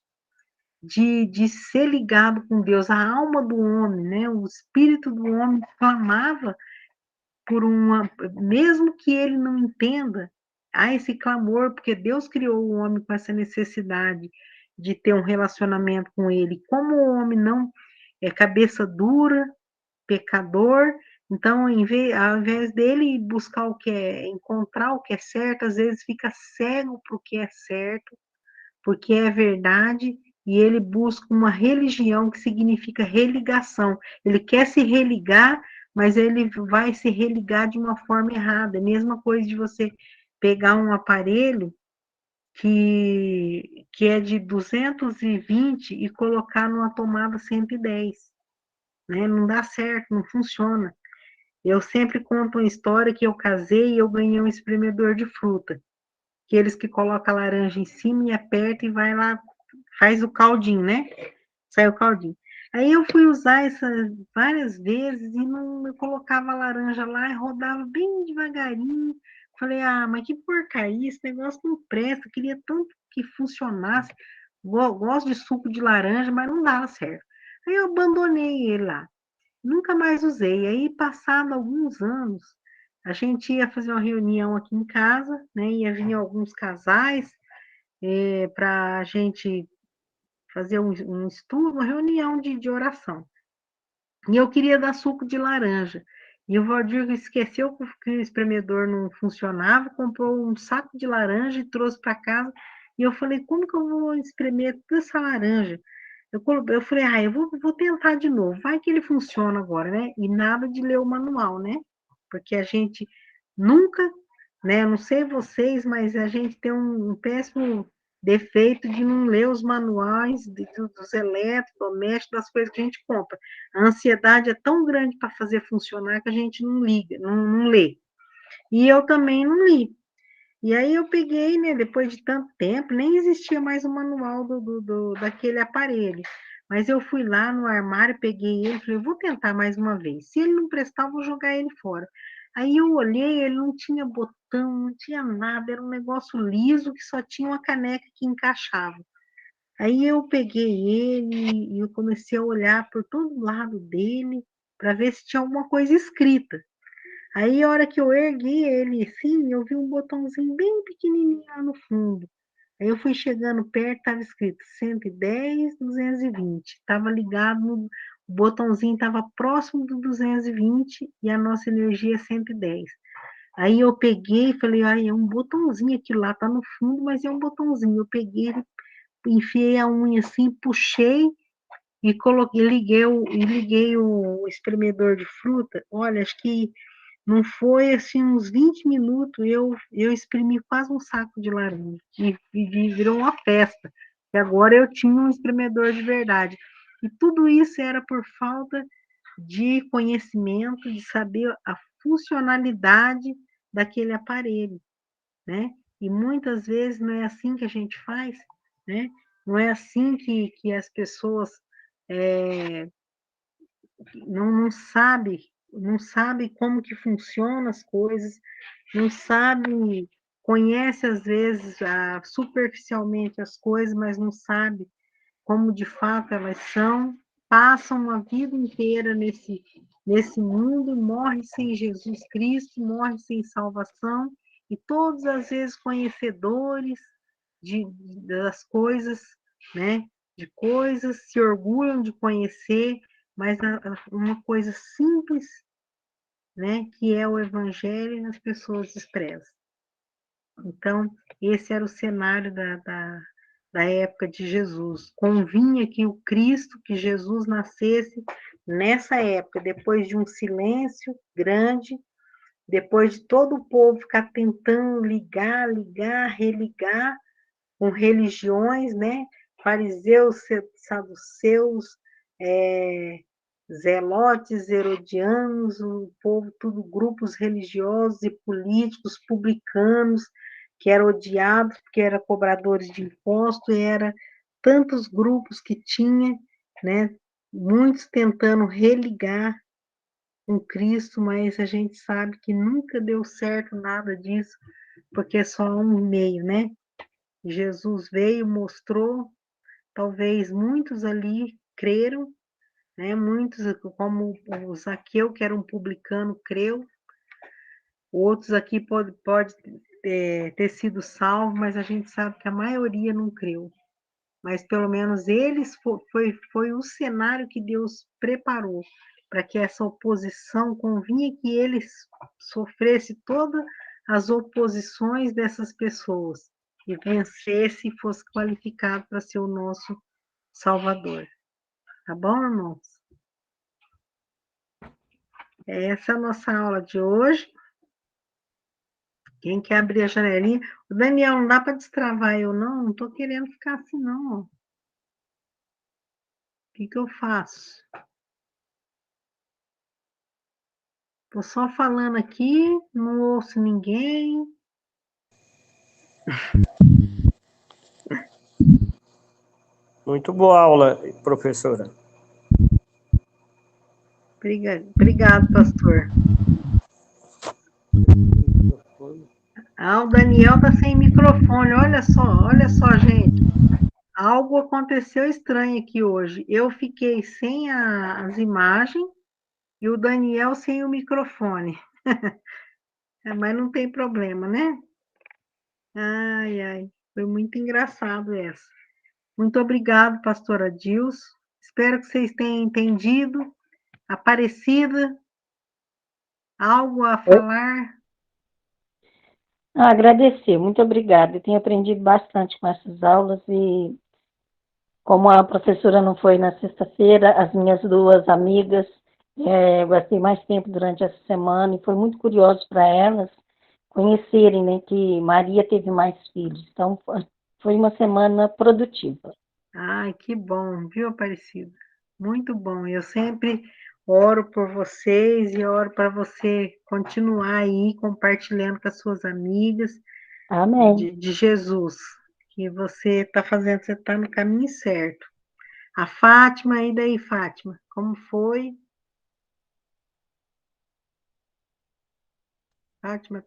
de ser ligado com Deus. A alma do homem, né? O espírito do homem clamava por mesmo que ele não entenda, há esse clamor, porque Deus criou o homem com essa necessidade de ter um relacionamento com ele. Como o homem não é cabeça dura, pecador, então, ao invés dele buscar encontrar o que é certo, às vezes fica cego para o que é certo, porque é verdade, e ele busca uma religião que significa religação. Ele quer se religar, mas ele vai se religar de uma forma errada. É a mesma coisa de você pegar um aparelho que é de 220 e colocar numa tomada 110. Né? Não dá certo, não funciona. Eu sempre conto uma história que eu casei e eu ganhei um espremedor de fruta. Aqueles que colocam a laranja em cima e aperta e vai lá, faz o caldinho, né? Sai o caldinho. Aí eu fui usar essas várias vezes e não eu colocava a laranja lá e rodava bem devagarinho. Falei, mas que porcaria, esse negócio não presta, eu queria tanto que funcionasse. gosto de suco de laranja, mas não dava certo. Aí eu abandonei ele lá. Nunca mais usei. Aí, passado alguns anos, a gente ia fazer uma reunião aqui em casa, né? Ia vir alguns casais para a gente fazer um estudo, uma reunião de oração. E eu queria dar suco de laranja. E o Valdir esqueceu que o espremedor não funcionava, comprou um saco de laranja e trouxe para casa. E eu falei, como que eu vou espremer toda essa laranja? Eu falei, eu vou tentar de novo, vai que ele funciona agora, né? E nada de ler o manual, né? Porque a gente nunca, né? Não sei vocês, mas a gente tem um péssimo defeito de não ler os manuais dos eletrodomésticos, das coisas que a gente compra. A ansiedade é tão grande para fazer funcionar que a gente não liga, não lê. E eu também não li. E aí eu peguei, né, depois de tanto tempo, nem existia mais o manual daquele aparelho. Mas eu fui lá no armário, peguei ele, falei, vou tentar mais uma vez. Se ele não prestar, eu vou jogar ele fora. Aí eu olhei, ele não tinha botão, não tinha nada, era um negócio liso que só tinha uma caneca que encaixava. Aí eu peguei ele e eu comecei a olhar por todo lado dele para ver se tinha alguma coisa escrita. Aí, a hora que eu ergui ele, assim, eu vi um botãozinho bem pequenininho lá no fundo. Aí eu fui chegando perto, estava escrito 110, 220. Estava ligado, o botãozinho estava próximo do 220 e a nossa energia é 110. Aí eu peguei e falei, ai, é um botãozinho aquilo lá, tá no fundo, mas é um botãozinho. Eu peguei, enfiei a unha assim, puxei e coloquei, liguei o espremedor de fruta. Olha, acho que não foi assim uns 20 minutos, eu exprimi quase um saco de laranja e virou uma festa. E agora eu tinha um espremedor de verdade. E tudo isso era por falta de conhecimento, de saber a funcionalidade daquele aparelho, né? E muitas vezes não é assim que a gente faz, né? Não é assim que as pessoas não sabe como que funcionam as coisas, não sabe, conhece às vezes superficialmente as coisas, mas não sabe como de fato elas são, passam a vida inteira nesse mundo, morre sem Jesus Cristo, morre sem salvação, e todas as vezes conhecedores das coisas, né? De coisas, se orgulham de conhecer, mas uma coisa simples, né? Que é o Evangelho, as pessoas desprezam. Então, esse era o cenário da época de Jesus. Convinha que o Cristo, que Jesus nascesse nessa época, depois de um silêncio grande, depois de todo o povo ficar tentando ligar, religar com religiões, né? Fariseus, saduceus, zelotes, herodianos, o povo, tudo grupos religiosos e políticos, publicanos, que eram odiados porque eram cobradores de imposto, e era tantos grupos que tinha, né? Muitos tentando religar com Cristo, mas a gente sabe que nunca deu certo nada disso, porque é só um meio, né? Jesus veio, mostrou, talvez muitos ali creram, né? Muitos, como o Zaqueu, que era um publicano, creu. Outros aqui pode ter sido salvo, mas a gente sabe que a maioria não creu. Mas pelo menos eles foi o cenário que Deus preparou para que essa oposição, convinha que eles sofresse todas as oposições dessas pessoas e vencesse e fosse qualificado para ser o nosso Salvador. Tá bom, irmãos? Essa é a nossa aula de hoje. Quem quer abrir a janelinha? O Daniel, não dá para destravar eu, não? Não estou querendo ficar assim, não. O que eu faço? Estou só falando aqui, não ouço ninguém. Muito boa aula, professora. Obrigado, pastor. O Daniel está sem microfone, olha só, gente. algo aconteceu estranho aqui hoje. Eu fiquei sem as imagens e o Daniel sem o microfone. Mas não tem problema, né? Ai, ai, foi muito engraçado essa. Muito obrigado, pastora Dilson. Espero que vocês tenham entendido. Aparecida, algo a falar? Agradecer, muito obrigada. Eu tenho aprendido bastante com essas aulas e, como a professora não foi na sexta-feira, as minhas duas amigas, eu gastei mais tempo durante essa semana e foi muito curioso para elas conhecerem, né, que Maria teve mais filhos. Então, foi uma semana produtiva. Ai, que bom, viu, Aparecida? Muito bom. Eu sempre oro por vocês e oro para você continuar aí compartilhando com as suas amigas Amém. de Jesus, que você está fazendo, você está no caminho certo. A Fátima, e daí, Fátima? Como foi? Fátima?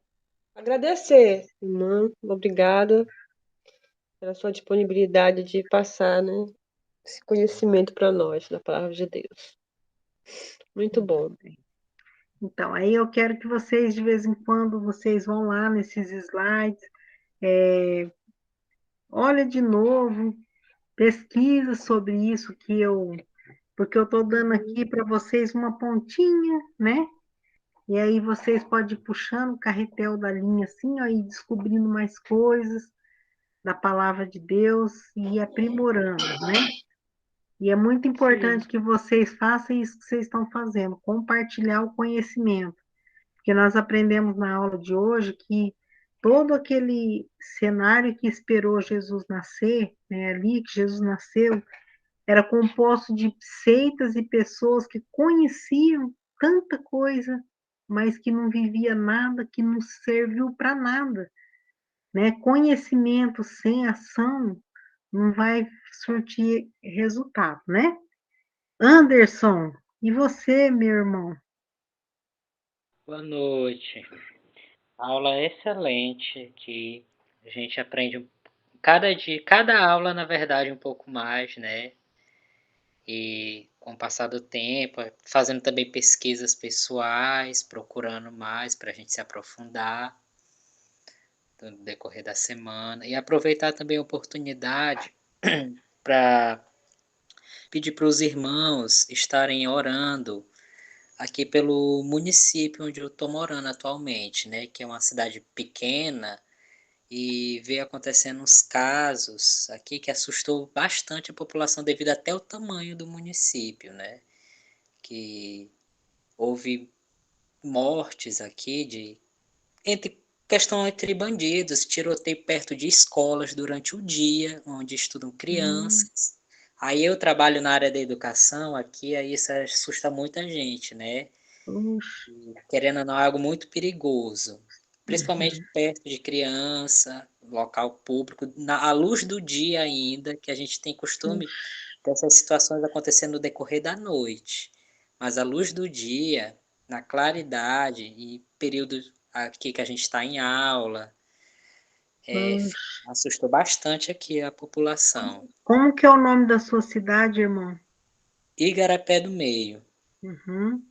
Agradecer, irmã, obrigada pela sua disponibilidade de passar, né, esse conhecimento para nós, da palavra de Deus. Muito bom. Então, aí eu quero que vocês, de vez em quando, vocês vão lá nesses slides, olha de novo, pesquisa sobre isso porque eu estou dando aqui para vocês uma pontinha, né? E aí vocês podem ir puxando o carretel da linha assim, ó, e descobrindo mais coisas da palavra de Deus e aprimorando, né? E é muito importante que vocês façam isso que vocês estão fazendo, compartilhar o conhecimento. Porque nós aprendemos na aula de hoje que todo aquele cenário que esperou Jesus nascer, né, ali que Jesus nasceu, era composto de seitas e pessoas que conheciam tanta coisa, mas que não vivia nada, que não serviu para nada, né? Conhecimento sem ação não vai surtir resultado, né? Anderson, e você, meu irmão? Boa noite. Aula excelente aqui. A gente aprende cada dia, cada aula, na verdade, um pouco mais, né? E com o passar do tempo, fazendo também pesquisas pessoais, procurando mais para a gente se aprofundar no decorrer da semana e aproveitar também a oportunidade para pedir para os irmãos estarem orando aqui pelo município onde eu estou morando atualmente, né? Que é uma cidade pequena e veio acontecendo uns casos aqui que assustou bastante a população devido até o tamanho do município, né? Que houve mortes aqui questão entre bandidos, tiroteio perto de escolas durante o dia, onde estudam crianças. Aí eu trabalho na área da educação aqui, aí isso assusta muita gente, né? Puxa, Querendo ou não, é algo muito perigoso, principalmente perto de criança, local público, à luz do dia ainda, que a gente tem costume dessas situações acontecendo no decorrer da noite. Mas à luz do dia, na claridade e período aqui que a gente está em aula, puxa. assustou bastante aqui a população. Como que é o nome da sua cidade, irmão? Igarapé do Meio. Uhum.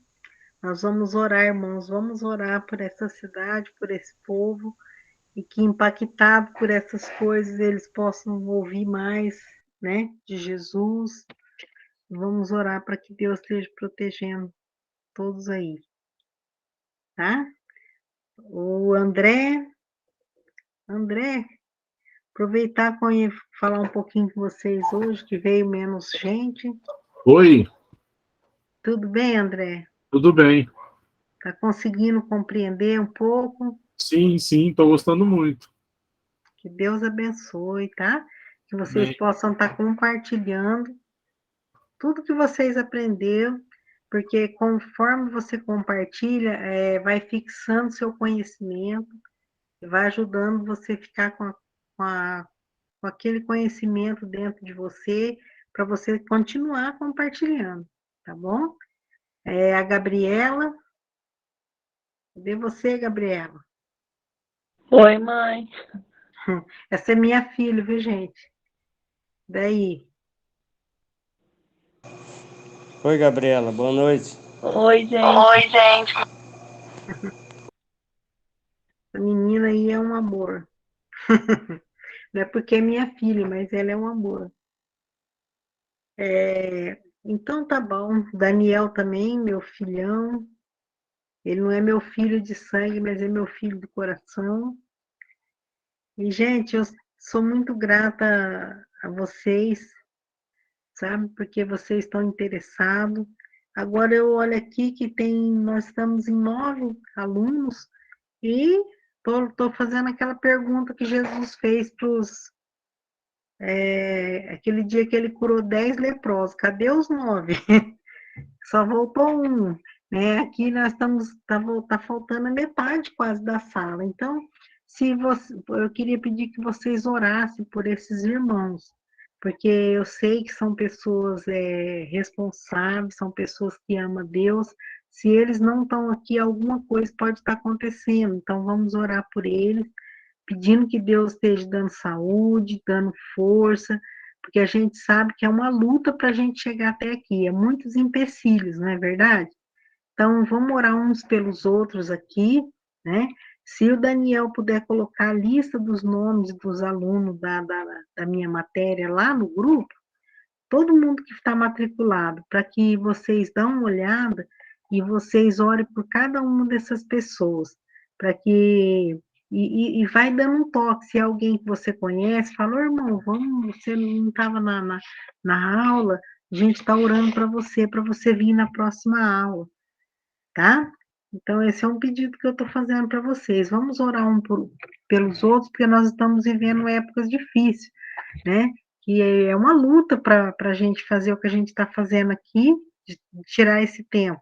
Nós vamos orar, irmãos, vamos orar por essa cidade, por esse povo, e que impactado por essas coisas eles possam ouvir mais, né, de Jesus. Vamos orar para que Deus esteja protegendo todos aí, tá? O André, aproveitar e falar um pouquinho com vocês hoje, que veio menos gente. Oi, Tudo bem, André? tudo bem? Está conseguindo compreender um pouco? Sim, estou gostando muito. Que Deus abençoe, tá? Que vocês Amém. possam estar compartilhando tudo que vocês aprenderam, porque conforme você compartilha, vai fixando seu conhecimento, vai ajudando você a ficar com, a, com aquele conhecimento dentro de você, para você continuar compartilhando, tá bom? A Gabriela, cadê você, Gabriela? Oi, mãe. Essa é minha filha, viu, gente? Daí. Oi, Gabriela, boa noite. Oi, gente. Oi, gente. A menina aí é um amor. Não é porque é minha filha, mas ela é um amor. Então tá bom. Daniel também, meu filhão. Ele não é meu filho de sangue, mas é meu filho do coração. E, gente, eu sou muito grata a vocês, sabe? Porque vocês estão interessados. Agora eu olho aqui que nós estamos em 9 alunos e estou fazendo aquela pergunta que Jesus fez para os aquele dia que ele curou 10 leprosos, cadê os 9? Só voltou um, né? Aqui nós tá faltando a metade quase da sala. Então, eu queria pedir que vocês orassem por esses irmãos, porque eu sei que são pessoas responsáveis, são pessoas que amam Deus. Se eles não estão aqui, alguma coisa pode estar acontecendo. Então, vamos orar por eles, pedindo que Deus esteja dando saúde, dando força, porque a gente sabe que é uma luta para a gente chegar até aqui, é muitos empecilhos, não é verdade? Então, vamos orar uns pelos outros aqui, né? Se o Daniel puder colocar a lista dos nomes dos alunos da minha matéria lá no grupo, todo mundo que está matriculado, para que vocês dão uma olhada e vocês orem por cada uma dessas pessoas, para que e vai dando um toque, se alguém que você conhece, fala, irmão, vamos, você não estava na aula, a gente está orando para você vir na próxima aula, tá? Então, esse é um pedido que eu estou fazendo para vocês. Vamos orar pelos outros, porque nós estamos vivendo épocas difíceis, né? Que é uma luta para a gente fazer o que a gente está fazendo aqui, de tirar esse tempo.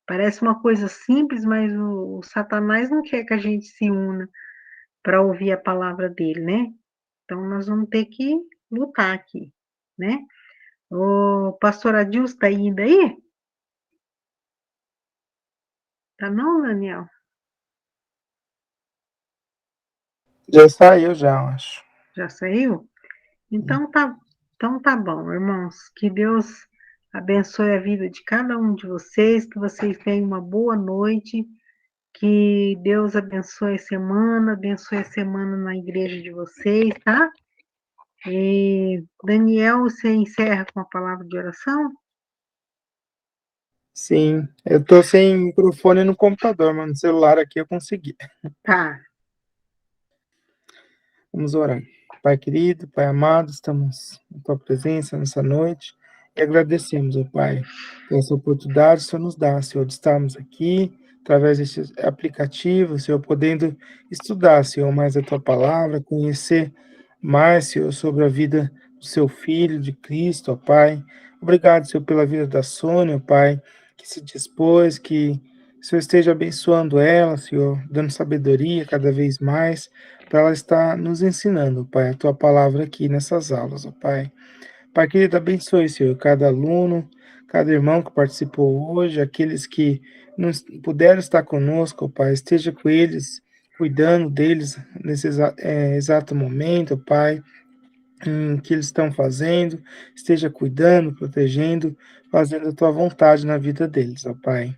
Parece uma coisa simples, mas o Satanás não quer que a gente se una para ouvir a palavra dele, né? Então, nós vamos ter que lutar aqui, né? O pastor Adilson está ainda aí? Tá não, Daniel? Já saiu, já, eu acho. Já saiu? Então tá bom, irmãos. Que Deus abençoe a vida de cada um de vocês, que vocês tenham uma boa noite, que Deus abençoe a semana na igreja de vocês, tá? E Daniel, você encerra com a palavra de oração? Sim, eu tô sem microfone no computador, mas no celular aqui eu consegui. Tá. Vamos orar. Pai querido, Pai amado, estamos na tua presença nessa noite e agradecemos, ó Pai, por essa oportunidade que o Senhor nos dá, Senhor, de estarmos aqui através desse aplicativo, Senhor, podendo estudar, Senhor, mais a tua palavra, conhecer mais, Senhor, sobre a vida do seu filho, de Cristo, ó Pai. Obrigado, Senhor, pela vida da Sônia, ó Pai, que se dispôs, que o Senhor esteja abençoando ela, Senhor, dando sabedoria cada vez mais, para ela estar nos ensinando, Pai, a tua palavra aqui nessas aulas, ó Pai. Pai querido, abençoe, Senhor, cada aluno, cada irmão que participou hoje, aqueles que não puderam estar conosco, ó Pai, esteja com eles, cuidando deles nesse exato momento, ó Pai, que eles estão fazendo, esteja cuidando, protegendo, fazendo a tua vontade na vida deles, ó Pai.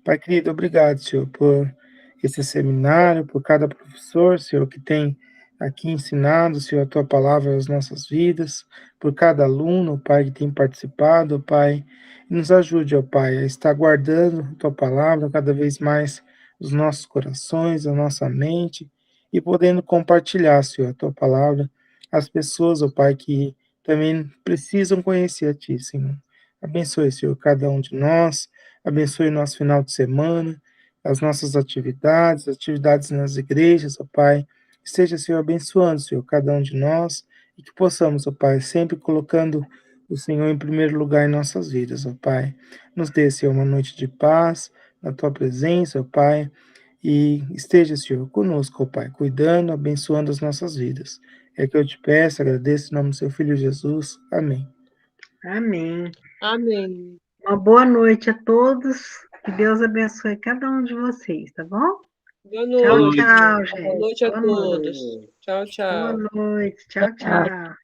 Pai querido, obrigado, Senhor, por esse seminário, por cada professor, Senhor, que tem aqui ensinado, Senhor, a tua palavra às nossas vidas, por cada aluno, Pai, que tem participado, Pai. E nos ajude, ó Pai, a estar guardando a tua palavra cada vez mais os nossos corações, a nossa mente, e podendo compartilhar, Senhor, a tua palavra às pessoas, ó Pai, que também precisam conhecer a Ti, Senhor. Abençoe, Senhor, cada um de nós. Abençoe o nosso final de semana, as nossas atividades nas igrejas, ó Pai. Esteja, Senhor, abençoando, Senhor, cada um de nós e que possamos, ó Pai, sempre colocando o Senhor em primeiro lugar em nossas vidas, ó Pai. Nos dê, Senhor, uma noite de paz na Tua presença, ó Pai, e esteja, Senhor, conosco, ó Pai, cuidando, abençoando as nossas vidas. É que eu te peço, agradeço em nome do Seu Filho Jesus. Amém. Amém. Amém. Uma boa noite a todos. Que Deus abençoe cada um de vocês, tá bom? Boa Tchau, noite. tchau, Boa gente. noite a Boa todos. noite. Tchau, Boa tchau. noite. Tchau, tchau.